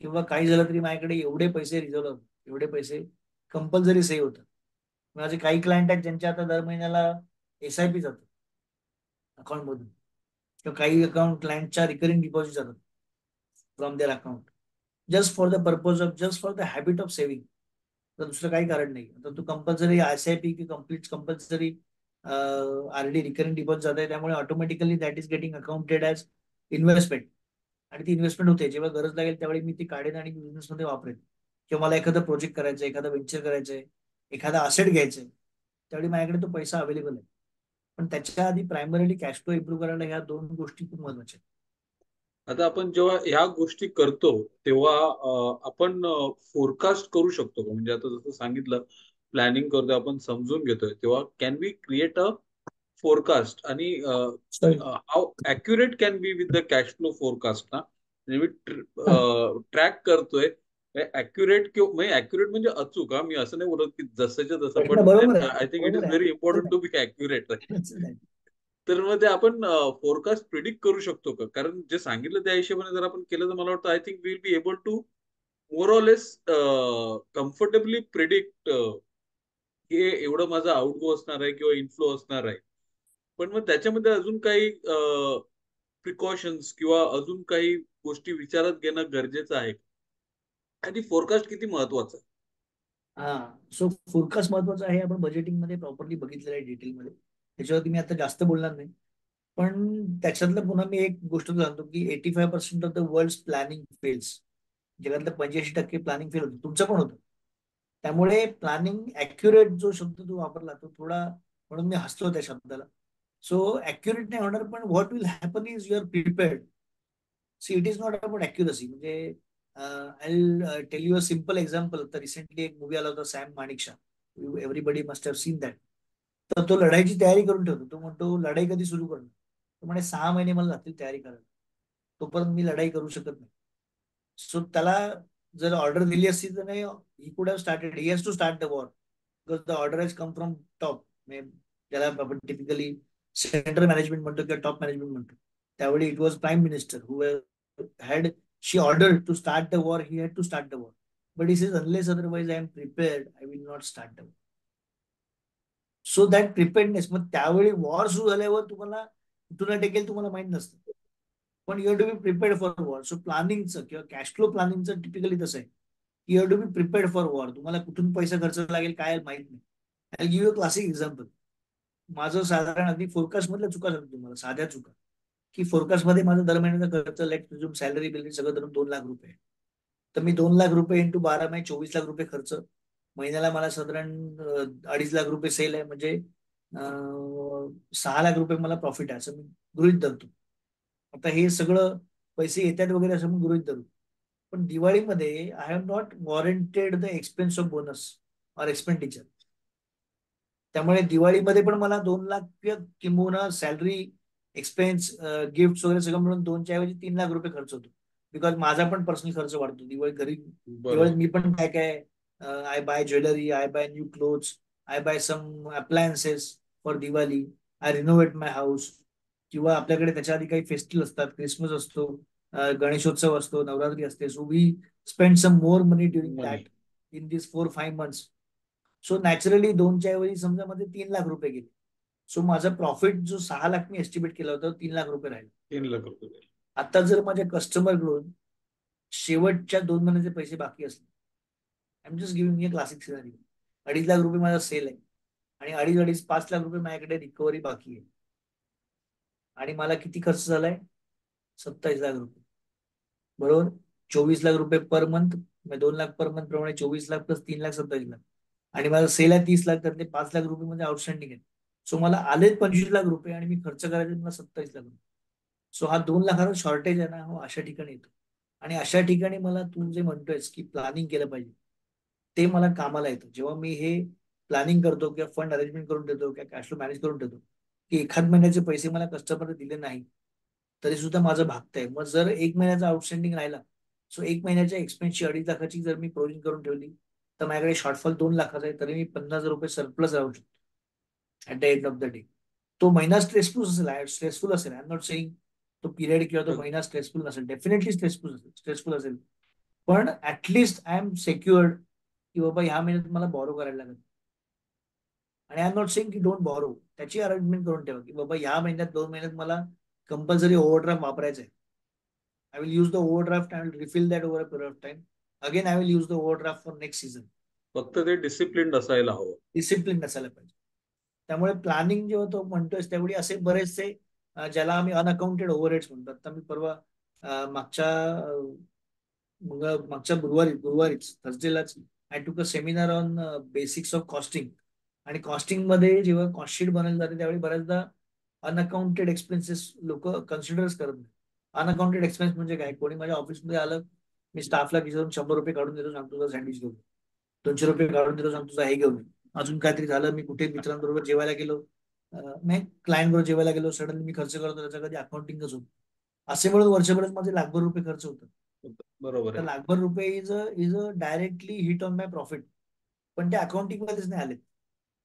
किंवा काही झालं तरी माझ्याकडे एवढे पैसे रिझर्व होतात, एवढे पैसे कंपल्सरी सेव्ह होतात. माझे काही क्लायंट आहेत ज्यांच्या आता दर महिन्याला एसआयपी जातात अकाउंट मधून, किंवा काही अकाउंट क्लायंटच्या रिकरिंग डिपॉझिट जातात from their account, just for the purpose of just for the habit of saving. तर दुसरं काही कारण नाही. तर तू कंपल्सरी एसआयपी की complete compulsory RD recurring deposit जात आहे, त्यामुळे automatically that is getting accounted as investment. आणि ती इन्व्हेस्टमेंट होते, जेव्हा गरज लागेल त्यावेळी मी ती काढेन आणि बिझनेसमध्ये वापरेन. किंवा मला एखादा प्रोजेक्ट करायचा आहे, एखादा व्हेंचर करायचं आहे, एखादा असेट घ्यायचं आहे, त्यावेळी माझ्याकडे तो पैसा अवेलेबल आहे. पण त्याच्या आधी प्रायमरीली कॅश फ्लो इम्प्रूव्ह करायला ह्या दोन गोष्टी खूप महत्वाच्या आहेत. आता आपण जेव्हा ह्या गोष्टी करतो तेव्हा आपण फोरकास्ट करू शकतो का? म्हणजे आता जसं सांगितलं, प्लॅनिंग करतोय आपण, समजून घेतोय, तेव्हा can we create a forecast? आणि sorry. How accurate can be with the cash flow forecast ना? म्हणजे मी ट्रॅक करतोय अॅक्युरेट किंवा म्हणजे अॅक्युरेट म्हणजे अचूक, हा मी असं नाही बोलत की जसंच्या तसं, प्रश्न पण बरोबर आहे, आय थिंक इट बरोबर इज आहे, व्हेरी हरकत इम्पॉर्टंट टू बी अॅक्युरेट. नाही. तर मग ते आपण फोरकास्ट प्रिडिक्ट करू शकतो का? कारण जे सांगितलं त्या हिशोबाने जर आपण केलं तर मला वाटतं I think will be able to more or less comfortably predict हे एवढं माझा आउटगो असणार आहे किंवा इनफ्लो असणार आहे. पण मग त्याच्यामध्ये अजून काही प्रिकॉशन्स किंवा अजून काही गोष्टी विचारात घेणं गरजेचं आहे, आणि फोरकास्ट किती महत्वाचं आहे? हा. सो फोरकास्ट महत्वाचा आहे, आपण बजेटिंग मध्ये प्रॉपरली बघितलेलं आहे डिटेलमध्ये, त्याच्यावरती मी आता जास्त बोलणार नाही. पण त्याच्यातलं पुन्हा मी एक गोष्ट सांगतो की 85% of the world planning fails. जगातलं 85% प्लॅनिंग फेल होतं, तुमचं पण होतं. त्यामुळे प्लॅनिंग ऍक्युरेट जो शब्द तू वापरला तो थोडा, म्हणून मी हसतो त्या शब्दाला. सो ऍक्युरेट नाही होणार, पण what will happen is your prepared. See it is not about accuracy. म्हणजे I tell you a simple example. तर रिसेंटली एक मूवी आला होता Sam Manekshaw, everybody must have seen that. तर तो लढाईची तयारी करून ठेवतो. तो म्हणतो लढाई कधी सुरू करणार, तो म्हणे 6 महिने मला लागतील तयारी करायला, तोपर्यंत मी लढाई करू शकत नाही. सो त्याला जर ऑर्डर दिली असती तर नाही, he could have started, he has to start the war, because the order has come from top. ज्याला आपण टिपिकली सेंट्रल मॅनेजमेंट म्हणतो किंवा टॉप मॅनेजमेंट म्हणतो. त्यावेळी it was prime minister who had she order to start the war, he had to start the war. But is unless otherwise I am prepared I will not start the. So that preparedness, मग त्यावेळी war सुरू झाल्यावर तुम्हाला कुठून टेकेल तुम्हाला माहित नसतं. पण you have to be prepared for war. So प्लॅनिंगचं किंवा कॅश फ्लो प्लॅनिंगचं टिपिकली तसं आहे, you have to be prepared for war. तुम्हाला कुठून पैसा खर्च लागेल काय माहित नाही. I give you classic example. माझं साधारण अगदी फोरकास्ट मधल्या चुका सांगतो तुम्हाला, साध्या चुका. की फोरकास्ट मध्ये माझा दर महिन्याचा खर्च लेट सॅलरी बिलरी सगळं धरून 2 लाख रुपये. तर मी 2 लाख रुपये इंटू 12 म्हणजे 24 लाख रुपये खर्च. महिन्याला मला साधारण 2.5 लाख रुपये सेल आहे, म्हणजे 6 लाख रुपये मला प्रॉफिट आहे असं मी गृहित धरतो. आता हे सगळं पैसे येतात वगैरे असं मी गृहित धरू. पण दिवाळीमध्ये I have not warranted the expense of bonus or expenditure. त्यामुळे दिवाळीमध्ये पण मला 2 लाख किंबहुना सॅलरी, एक्सपेन्स, गिफ्ट वगैरे सगळं मिळून 2च्या ऐवजी 3 लाख रुपये खर्च होतो. बिकॉज माझा पण पर्सनल खर्च वाढतो दिवाळी घरी. दिवाळीत बरोबर. मी पण काय काय, I buy jewellery, I buy new clothes, I buy some appliances for Diwali, I renovate my house. किंवा आपल्याकडे त्याच्या आधी काही फेस्टिवल असतात, क्रिसमस असतो, गणेशोत्सव असतो, नवरात्री असते. So we spend some more money during money. That in this 4-5 months. सो नॅचरली 2च्या ऐवजी समजा मध्ये 3 लाख रुपये गेले. सो माझा प्रॉफिट जो 6 लाख मी एस्टिमेट केला होता 3 लाख रुपये राहील. 3 लाख रुपये. आता जर माझ्या कस्टमरकडून शेवटच्या 2 महिन्याचे पैसे बाकी असले, I am just giving a classic scenario, 2.5 lakh रुपये माझा सेल आहे आणि अडीच अडीच 5 लाख रुपये माझ्याकडे रिकव्हरी बाकी आहे, आणि मला किती खर्च झालाय? 27 लाख रुपये. बरोबर. 24 लाख रुपये per month, 2 lakh per month प्रमाणे 24 लाख प्लस 3 लाख 27 लाख. आणि माझा सेल आहे 30 लाख, त्यातले 5 लाख रुपये म्हणजे आउटस्टँडिंग आहे. सो मला आलेच 25 लाख रुपये आणि मी खर्च करायचे मला 27 लाख रुपये. सो हा 2 लाखाचा शॉर्टेज आहे ना, हो अशा ठिकाणी येतो. आणि अशा ठिकाणी मला तू जे म्हणतोयस की प्लॅनिंग केलं पाहिजे, ते मला कामाला येतं. जेव्हा मी हे प्लॅनिंग करतो किंवा फंड अरेंजमेंट करून देतो किंवा कॅश फ्लो मॅनेज करून देतो, की एखाद महिन्याचे पैसे मला कस्टमरने दिले नाही तरी सुद्धा माझं भागतंय. मग जर 1 महिन्याचा आउटस्टँडिंग राहिला, सो 1 महिन्याच्या एक्सपेन्सची 2.5 लाखाची जर मी प्रोव्हिजन करून ठेवली, तर माझ्याकडे शॉर्टफॉल 2 लाखाचा आहे, तरी मी 50,000 रुपये सरप्लस राहू शकतो at the end of the day. तो महिना स्ट्रेसफुल असेल, आय एम नॉट सेईंग तो पिरियड किंवा तो महिना स्ट्रेसफुल नसेल, डेफिनेटली स्ट्रेसफुल असेल. पण ऍटलिस्ट आय एम सेक्युअर्ड की बाबा ह्या महिन्यात मला बॉरो करायला लागेल. आणि आय एम नॉट सेईंग की डोंट बॉरो, त्याची अरेंजमेंट करून ठेवा की बाबा ह्या महिन्यात 2 महिन्यात मला कंपल्सरी ओव्हरड्राफ्ट वापरायचा आहे. I will use the overdraft. I will refill that over a period of time. Again, I will use the overdraft for next season. फक्त ते डिसिप्लिन असायला हवं. डिसिप्लिन नसायला पाहिजे. त्यामुळे प्लॅनिंग जेव्हा तो म्हणतोय त्यावेळी असे बरेचसे ज्याला आम्ही अनअकाउंटेड ओव्हरहेड्स म्हणतात. तर मी परवा मागच्या मागच्या गुरुवारीच थर्सडेलाच आय टूक a seminar on basics of costing. आणि कॉस्टिंग मध्ये जेव्हा कॉस्ट शीट बनवली जाते त्यावेळी बऱ्याचदा अनअकाउंटेड एक्सपेन्सेस लोक कन्सिडरच करत नाही. अनअकाउंटेड एक्सपेन्स म्हणजे काय? कोणी माझ्या ऑफिसमध्ये आलं, मी स्टाफला खिशातून 100 रुपये काढून देतो, सांगतो तुझा सँडविच घेऊन, 200 रुपये काढून देतो, सांगतो तुझा हे घेऊन ये. अजून काहीतरी झालं, मी कुठे मित्रांबरोबर जेवायला गेलो, नाही क्लायंट बरोबर जेवायला गेलो, सडनली मी खर्च करतो, त्याचा कधी अकाउंटिंगच होतो. असे म्हणून वर्षभरात माझे लाखभर रुपये खर्च होतात. बरोबर तर आहे. लाखभर रुपये is a directly hit on my profit. पण ते अकाउंटिंग मध्येच नाही आले.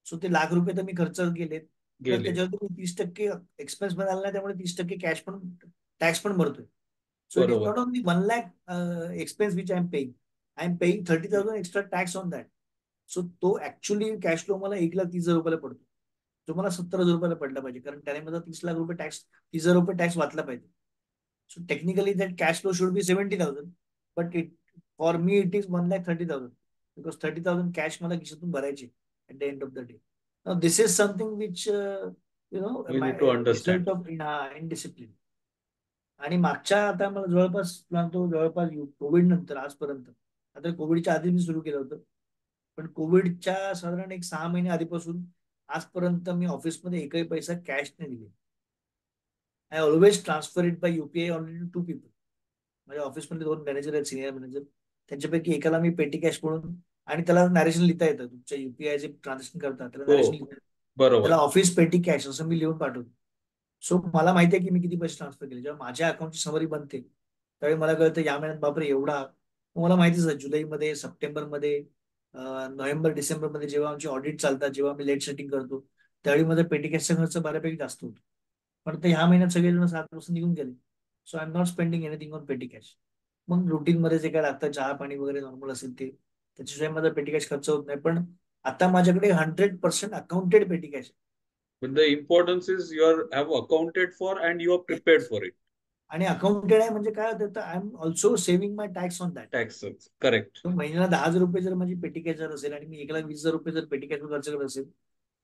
सो ते लाख रुपये तर मी खर्च केलेत, प्लस गेले. त्याच्यावरती मी 30% एक्सपेन्स पण आला नाही, त्यामुळे 30% कॅश पण, टॅक्स पण भरतोय. सो इट इज बरोबर. Not only 1 lakh expense which I am paying 30,000 extra tax on that. So तो ऍक्च्युअली कॅश फ्लो मला 1,30,000 रुपयाला पडतो, जो मला 70,000 रुपयाला पडला पाहिजे, कारण त्याने माझा 30 लाख रुपये टॅक्स, 30,000 रुपये टॅक्स वाचला पाहिजे. So technically that cash flow should be 70,000, but it for me it is 1,30,000 because 30,000 cash मला खिशातून भरायचे at the end of the day. Now this is something which we my need to result understand. of indiscipline. आणि मागच्या आता मला जवळपास Covid नंतर आजपर्यंत, आता कोविडच्या आधी मी सुरू केलं होतं, पण कोविडच्या साधारण एक 6 महिने आधीपासून आजपर्यंत मी ऑफिसमध्ये एकही पैसा कॅश नाही दिले. I always transfer it by UPI only to 2 people. माझ्या ऑफिसमध्ये 2 मॅनेजर आहेत, सिनियर मॅनेजर. त्यांच्यापैकी एकाला मी पेटी कॅश म्हणून, आणि त्याला नॅरेशन लिहिता येतं, तुमच्या युपीआय जे ट्रान्झॅक्शन करतात त्याला हो. नॅरेशन लिहिता येतं. बरोबर. त्याला ऑफिस पेटी कॅश असं मी लिहून पाठवतो. सो मला माहिती आहे की मी किती पैसे ट्रान्सफर केले. जेव्हा माझ्या अकाउंटची समरी बनते त्यावेळी मला कळतं या महिन्यात बापरे एवढा. मला माहितीच आहे जुलैमध्ये, सप्टेंबरमध्ये, नोव्हेंबर डिसेंबरमध्ये जेव्हा आमची ऑडिट चालतात, जेव्हा आम्ही लेट सेटिंग करतो, त्यावेळी माझा पेटी कॅशचा खर्च बऱ्यापैकी जास्त होतो. पण ते ह्या महिन्यात सगळेजण 7 वाजता निघून गेले. So I am not spending anything on पेटी कॅश. मग रुटीन मध्ये जे काय लागतं, चहा पाणी वगैरे नॉर्मल असेल ते, त्याच्याशिवाय माझा पेटी कॅश खर्च होत नाही. पण आता माझ्याकडे 100% अकाउंटेड पेटी cash. But the importance is you are have accounted for and you are prepared for it. आणि अकाउंटेड आहे म्हणजे काय होतं, I am also saving my tax on that. Taxes. Correct. महिन्याला 10,000 रुपये जर माझी पेटी कॅश जर असेल आणि मी 1,20,000 रुपये जर पेटी कॅश खर्च करत असेल,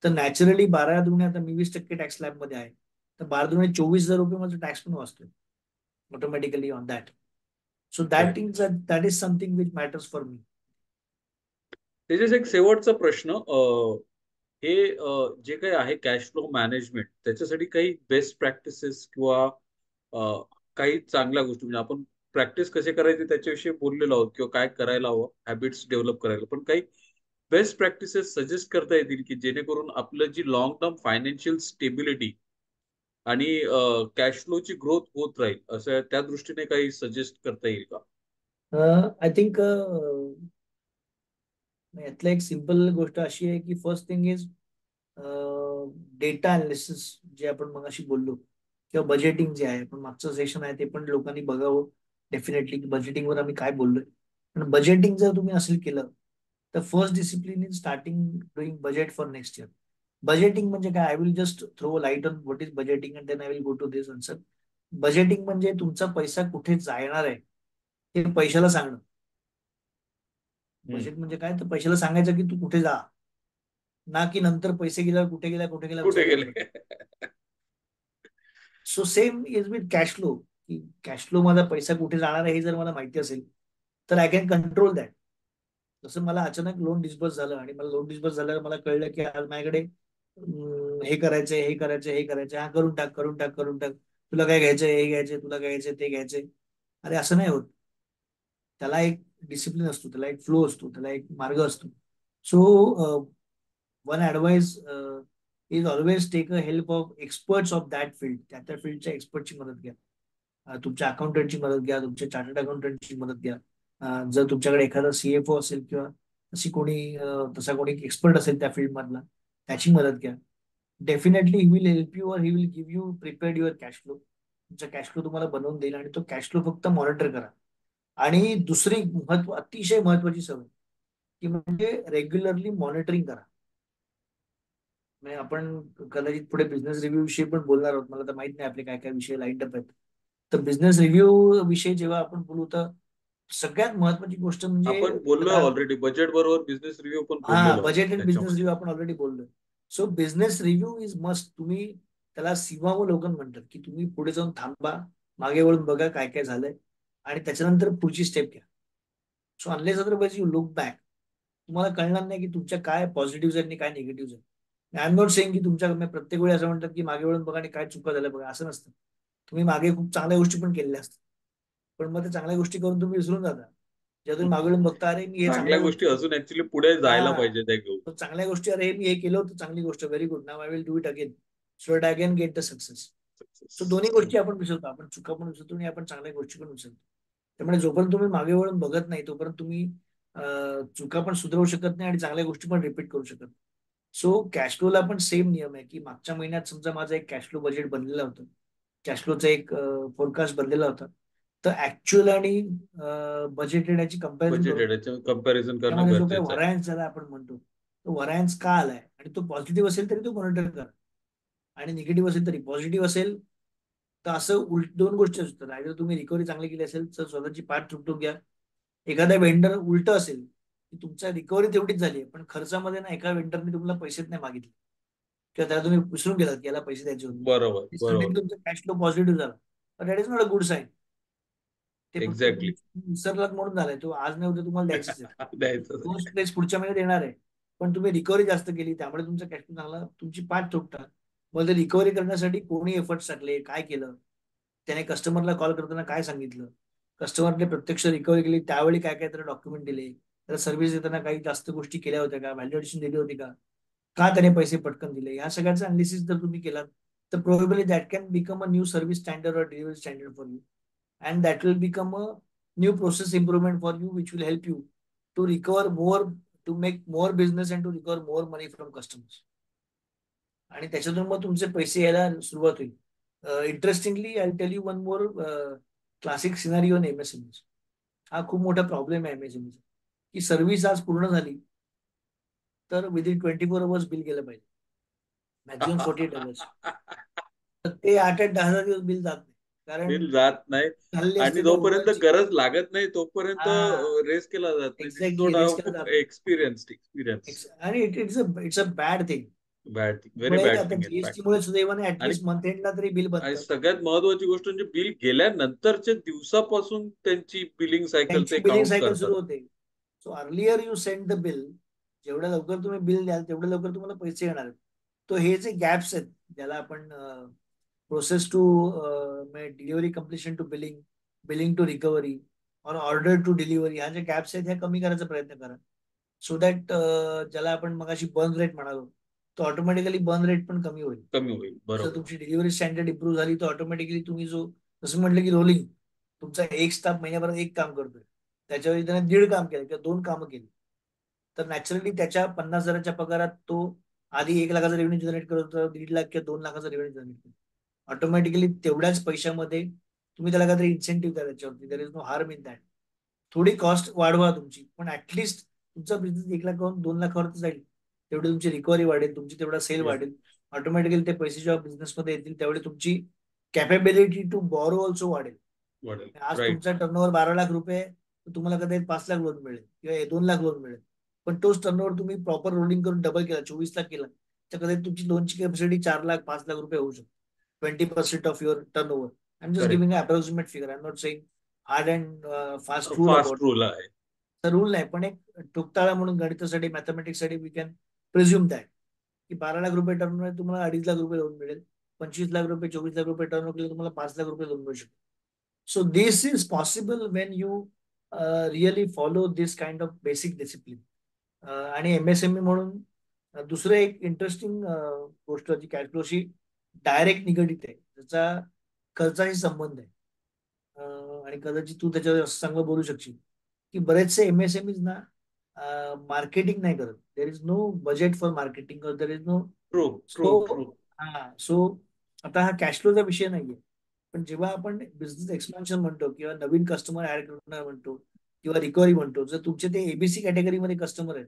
तर नॅचरली 12 दुने आता मी 20% टॅक्स स्लॅब मध्ये आहे. तर 12 दुणे 24,000 रुपये माझं टॅक्स पण वाचतोय automatically on that. So that thing that is something which matters for me. त्याच्याच एक शेवटचा प्रश्न, हे जे काही आहे कॅश फ्लो मॅनेजमेंट, त्याच्यासाठी काही बेस्ट प्रॅक्टिसेस किंवा काही चांगल्या गोष्टी, म्हणजे आपण प्रॅक्टिस कसे करायचे त्याच्याविषयी बोललेलो आहोत, किंवा काय करायला हवं, हॅबिट्स डेव्हलप करायला, पण काही बेस्ट प्रॅक्टिसेस सजेस्ट करता येतील की जेणेकरून आपलं जी लॉंग टर्म फायनान्शियल स्टेबिलिटी आणि कॅश फ्लोची ग्रोथ होत राहील, असं त्या दृष्टीने काही सजेस्ट करता येईल का? आय थिंक यातलं एक सिम्पल गोष्ट अशी आहे की first thing is data analysis, जे आपण मगाशी बोललो, किंवा बजेटिंग जे आहे, आपण मागचं सेशन आहे ते पण लोकांनी बघावं डेफिनेटली, की बजेटिंगवर आम्ही काय बोललोय. पण बजेटिंग जर तुम्ही असेल केलं तर first discipline is starting doing budget for next year. Budgeting म्हणजे काय? I will just throw light on what is budgeting and then I will go to this answer. Budgeting म्हणजे तुमचा पैसा कुठे जाणार आहे हे पैशाला सांगणं. हम्म. बजेट म्हणजे काय? तर पैशाला सांगायचं की तू कुठे जा, ना की नंतर पैसे गेल्यावर कुठे गेला कुठे विचार करायला गेले? पाहिजे. So same is with cash flow, की कॅश फ्लो माझा पैसा कुठे जाणार आहे हे जर मला माहिती असेल तर आय कॅन कंट्रोल दॅट. जसं मला अचानक लोन डिस्बर्स झालं आणि मला लोन डिस्बर्स झाल्यावर मला कळलं की आज माझ्याकडे हे करायचंय, हे करायचंय, हे करायचंय, हा करून टाक, करून टाक, करून टाक, तुला काय घ्यायचंय, हे घ्यायचंय, तुला काय घ्यायचंय, ते घ्यायचंय. अरे असं नाही होत. त्याला एक डिसिप्लिन असतो, त्याला एक फ्लो असतो, त्याला एक मार्ग असतो. So one advice is always take a help of experts of that field. त्या त्या फील्डच्या एक्सपर्टची मदत घ्या. तुमच्या अकाउंटंटची मदत घ्या, तुमच्या चार्टर्ड अकाउंटंटची मदत घ्या. जर तुमच्याकडे एखादा सीएफओ असेल किंवा अशी कोणी तसा कोणी एक्सपर्ट असेल त्या फील्ड मधला, त्याची मदत घ्या. Definitely he will help you, और he will give you prepared your cash flow. तुमचा कॅश फ्लो तुम्हाला बनवून देईल आणि तो कॅश फ्लो फक्त मॉनिटर करा. आणि दुसरी अतिशय महत्वाची सवय की म्हणजे रेग्युलरली मॉनिटरिंग करा. म्हणजे आपण कदाचित पुढे बिझनेस रिव्ह्यू विषयी पण बोलणार आहोत, मला तर माहित नाही आपले काय काय विषय लाईन अप आहेत. तर बिझनेस रिव्ह्यू विषयी जेव्हा आपण बोलू तर सगळ्यात महत्वाची गोष्ट म्हणजे आपण बोललोय त्याला, ऑलरेडी, बजेट बरोबर बिझनेस रिव्ह्यू पण हा, बोललेलो आहोत बजेट अँड बिझनेस त्याच्यामध्ये. रिव्ह्यू आपण ऑलरेडी बोललोय. So business review is must. तुम्ही त्याला सीमावलोकन म्हणतात, की तुम्ही पुढे जाऊन थांबा, मागे वळून बघा काय काय झालंय आणि त्याच्यानंतर पुढची स्टेप घ्या. So unless otherwise you look back, तुम्हाला कळणार नाही की तुमच्या काय पॉझिटिव्ह आहेत आणि काय निगेटिव्ह आहेत. आय एम नॉट सेइंग की तुमच्या प्रत्येक वेळी असं म्हणतात की मागे वळून बघा आणि काय चुका झाल्या बघा, असं नसतं. तुम्ही मागे खूप चांगल्या गोष्टी पण केलेल्या असतात, पण मग त्या चांगल्या गोष्टी करून तुम्ही विसरून जाता. जेव्हा तुम्ही मागे वळून बघता, अरे मी हे चांगल्या चांगल्या गोष्टी गोष्टी, अजून ऍक्च्युली पुढे जायला हा, पाहिजे त्या घेऊन. तो चांगल्या गोष्टी, अरे मी हे केलं होतं, चांगली गोष्ट, very good, now I will do it again so that I can get the success. So दोन्ही गोष्टी आपण विसरतो, आपण चुका पण विसरतो आणि आपण चांगल्या गोष्टी पण विसरतो. त्यामुळे जोपर्यंत तुम्ही मागे वळून बघत नाही तोपर्यंत तुम्ही चुका पण सुधारू शकत नाही आणि चांगल्या गोष्टी पण रिपीट करू शकत नाही. सो कॅश फ्लोला पण सेम नियम आहे, की मागच्या महिन्यात समजा माझं एक कॅश फ्लो बजेट बनलेलं होतं, कॅश फ्लोचा एक फोरकास्ट बनलेला होता, तर ऍक्च्युअल आणि बजेटेड याची कंपॅरिझन करून बजेटेड याच्या कम्पॅरिझन करणं त्यामध्ये जो काही गरजेचं आहे. व्हरायन्स ज्याला आपण म्हणतो, तो व्हरायन्स का आलाय आणि तो पॉझिटिव्ह असेल तरी तो मॉनिटर करा, आणि निगेटिव्ह असेल तरी. पॉझिटिव्ह असेल तर असं दोन गोष्टी असतात, आयदर तुम्ही रिकव्हरी चांगली केली असेल तर स्वतःची पाठ चुकटून घ्या. एखादा वेंडर उलट असेल की तुमच्या रिकव्हरी तेवढीच झाली आहे पण खर्चामध्ये ना एका वेंडरने तुम्हाला पैसेच नाही मागितले, किंवा त्याला तुम्ही विसरून गेलात की याला पैसे द्यायचे बरोबर, होते, बरोबर. सडनली तुमचा कॅश फ्लो पॉझिटिव्ह झाला, पण that is not a good sign. ते फक्त तुम्ही एक्झॅक्टली. विसरलात म्हणून झालंय, तो आज नाही उद्या तुम्हाला द्यायचेच आहे. द्यायचं. तोच प्लेस पुढच्या महिन्यात येणार आहे, पण तुम्ही रिकव्हरी जास्त केली त्यामुळे तुमचा कॅश फ्लो चांगला, तुमची पाठ तुटतात. मग ते रिकव्हरी करण्यासाठी कोणी एफर्ट्स टाकले, काय केलं, त्याने कस्टमरला कॉल करताना काय सांगितलं, कस्टमरने प्रत्यक्ष रिकव्हरी केली त्यावेळी काय काय त्याला डॉक्युमेंट दिले, त्याला सर्व्हिस देताना काही जास्त गोष्टी केल्या होत्या का, व्हॅल्युएशन दिली होती का त्याने पैसे पटकन दिले, या सगळ्याचं अनालिसिस जर तुम्ही केलात तर probably that can become a new service standard और delivery standard for you, and that will become a new process improvement for you which will help you to recover more, to make more business and to recover more money from customers. आणि त्याच्यातून मग तुमचे पैसे यायला सुरुवात होईल. Interestingly I tell you one more classic scenario in MSME. हा खूप मोठा प्रॉब्लेम आहे एमएसएमई, की सर्व्हिस आज पूर्ण झाली तर विदिन 24 अवर्स बिल गेलं पाहिजे, मॅक्झिमम 48 अवर्स. तर ते 8-10 दिवस बिल जात नाही, कारण बिल जात नाही. झालेली आणि असते त्या जोपर्यंत ओव्हरची. गरज लागत नाही तोपर्यंत हा, रेस केला जात नाही. This is exactly, what I raise केला हॅव जात नाही. एक्सपिरियन्स. आणि it's a bad thing. Bad thing, very मुळे बॅड आता थिंग इन फॅक्ट. जीएसटी मुळे सुदैवाने आणि ऍटलीस्ट मंथ एंडला तरी बिल आणि बनतं. सगळ्यात महत्वाची गोष्ट म्हणजे बिल गेल्यानंतरच्या दिवसापासून त्यांची बिलिंग सायकल त्यांची ते बिलिंग काउंट सायकल करतात. सुरू होते. So earlier you send the bill, जेवढ्या लवकर तुम्ही बिल द्याल तेवढ्या लवकर तुम्हाला पैसे येणार आहेत. तो हे जे गॅप्स आहेत ज्याला आपण process to delivery completion to billing, billing to recovery or order to delivery, ह्या ज्या गॅप्स आहेत ह्या कमी करायचा प्रयत्न करा. सो दॅट ज्याला आपण मगाशी बर्न रेट म्हणालो, तो ऑटोमॅटिकली बर्न रेट पण कमी होईल. कमी होईल, जर बरोबर. तुमची डिलिव्हरी स्टँडर्ड इम्प्रूव्ह झाली तर ऑटोमॅटिकली तुम्ही जो, जसं म्हटलं की रोलिंग, तुमचा एक स्टाफ महिन्याभरात एक काम करतोय, त्याच्यावेळी त्याने 1.5 काम केलं किंवा 2 कामं केली, तर नॅचरली त्याच्या 50,000च्या पगारात तो आधी 1 लाखाचा रेव्हेन्यू जनरेट करत होता, 1.5 लाख किंवा 2 लाखाचा रेव्हेन्यू जनरेट करतो. ऑटोमॅटिकली तेवढ्याच पैशामध्ये तुम्ही त्याला काहीतरी इन्सेंटिव्ह द्या त्याच्यावरती. There is no harm in that. थोडी कॉस्ट वाढवा तुमची, पण ऍटलिस्ट तुमचा बिझनेस 1 लाखावरून 2 लाखावरती जाईल, तेवढी तुमची रिकव्हरी वाढेल, तुमची तेवढा सेल येस. वाढेल. ऑटोमॅटिकली ते पैसे जेव्हा बिझनेसमध्ये येतील त्यावेळी तुमची कॅपेबिलिटी टू बॉरो ऑल्सो वाढेल. वाढेल. आज राईट. तुमचा टर्नओव्हर 12 लाख रुपये, तर तुम्हाला कदाचित 5 लाख लोन मिळेल किंवा 2 लाख लोन मिळेल. पण तोच टर्नओव्हर तुम्ही प्रॉपर रोलिंग करून डबल केला, 24 लाख केला, तर कदाचित तुमची लोनची कॅपॅसिटी 4 लाख 5 लाख रुपये होऊ शकते. 20% of your turnover. I am just correct. Giving approximate figure, I am not saying hard and fast rule fast about. Rule आहे. रूल नाही, पण एक टुकताळा म्हणून गणितासाठी, मॅथमॅटिक्ससाठी वी कॅन प्रिझ्युम दॅट की 12 लाख रुपये टर्न तुम्हाला 2.5 लाख रुपये लोन मिळेल. 25 लाख रुपये, 24 लाख रुपये टर्न केलं तुम्हाला 5 लाख रुपये लोन मिळू शकतो. So this is possible Wien you really follow this kind of basic discipline. आणि एमएसएमई म्हणून दुसरं एक इंटरेस्टिंग गोष्ट जी कॅशफ्लोशी डायरेक्ट निगडित आहे, त्याचा खर्चाशी संबंध आहे. आणि कदाचित तू त्याच्यावर असं चांगलं बोलू शकशील की बरेचसे एमएसएमईज ना मार्केटिंग नाही करत. There is no budget for marketing, there is no. True, true, so true. So आता हा कॅश फ्लोचा विषय नाहीये, पण जेव्हा आपण बिझनेस एक्सपान्शन म्हणतो किंवा नवीन कस्टमर ऍड करणं म्हणतो किंवा रिकव्हरी म्हणतो, जर तुमचे ते एबीसी कॅटेगरीमध्ये कस्टमर आहेत,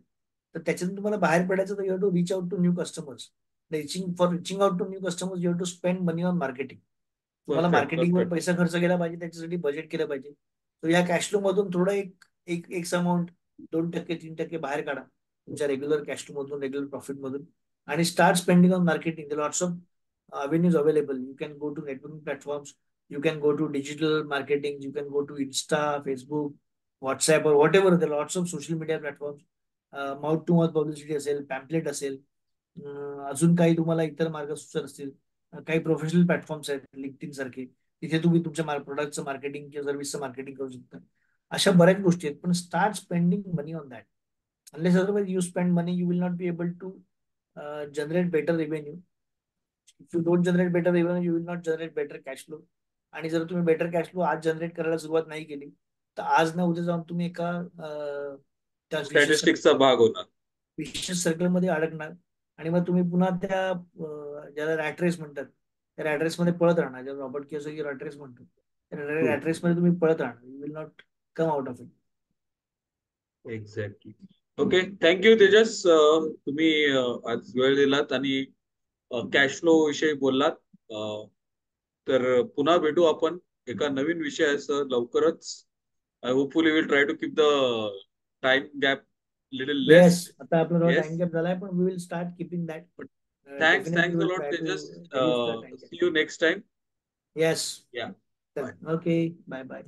तर त्याच्यातून तुम्हाला बाहेर पडायचं तर you have to reach out to new customers. Reaching out to new customers you have to spend money on marketing. तुम्हाला परफेक्ट, मार्केटिंगवर परफेक्ट. पैसा खर्च केला पाहिजे, त्याच्यासाठी बजेट केलं पाहिजे. तर या कॅश फ्लो मधून थोडं एक एक एक अमाऊंट, 2% 3% बाहेर काढा तुमच्या रेग्युलर कॅश फ्लो मधून, रेग्युलर प्रॉफिट मधून, आणि start spending on marketing. Lots of avenues available. You can go to networking platforms, you can go to digital marketing, you can go to Insta, Facebook, WhatsApp, or whatever. There are lots of social media platforms. Mouth to mouth publicity असेल, pamphlet असेल, अजून काही तुम्हाला इतर मार्ग सुचत असतील, काही प्रोफेशनल प्लॅटफॉर्म्स आहेत लिंक्डइन सारखे, तिथे तुम्ही तुमच्या प्रोडक्टचं मार्केटिंग किंवा सर्व्हिसचं मार्केटिंग करू शकता. अशा बऱ्याच गोष्टी आहेत, पण start spending money on that. Unless otherwise you spend money, you will not be able to generate better revenue. If you don't generate better revenue, you will not generate better cash flow. आणि जर तुम्ही better cash flow आज generate करायला सुरुवात नाही केली, तर आज ना उद्या जाऊन तुम्ही एका त्या स्टॅटिस्टिक्सचा भाग होणार. विशेष सर्कलमध्ये अडकणार. आणि मग तुम्ही पुन्हा त्या ज्याला रॅट रेस म्हणतात, त्या रॅट रेस मध्ये पळत राहणार, ज्याला रॉबर्ट कियोसाकी रॅट रेस म्हणतो, त्या ट्रू. रॅट रेस मध्ये तुम्ही पळत राहणार. You will not come out of it. Exactly. Okay, thank you Tejas. तुम्ही आज वेळ दिलात आणि कॅश फ्लो विषयी बोललात. तर पुन्हा भेटू आपण एका नवीन विषयासह लवकरच. I hopefully will try to keep the time gap little less. Yes, आता आपला थोडा येस. टाइम गॅप झालाय, पण we will start keeping that. Thanks, definitely thanks a will lot try to Tejas. Reduce the time gap. See you next time. Yes. Yeah. Bye. Okay, bye bye.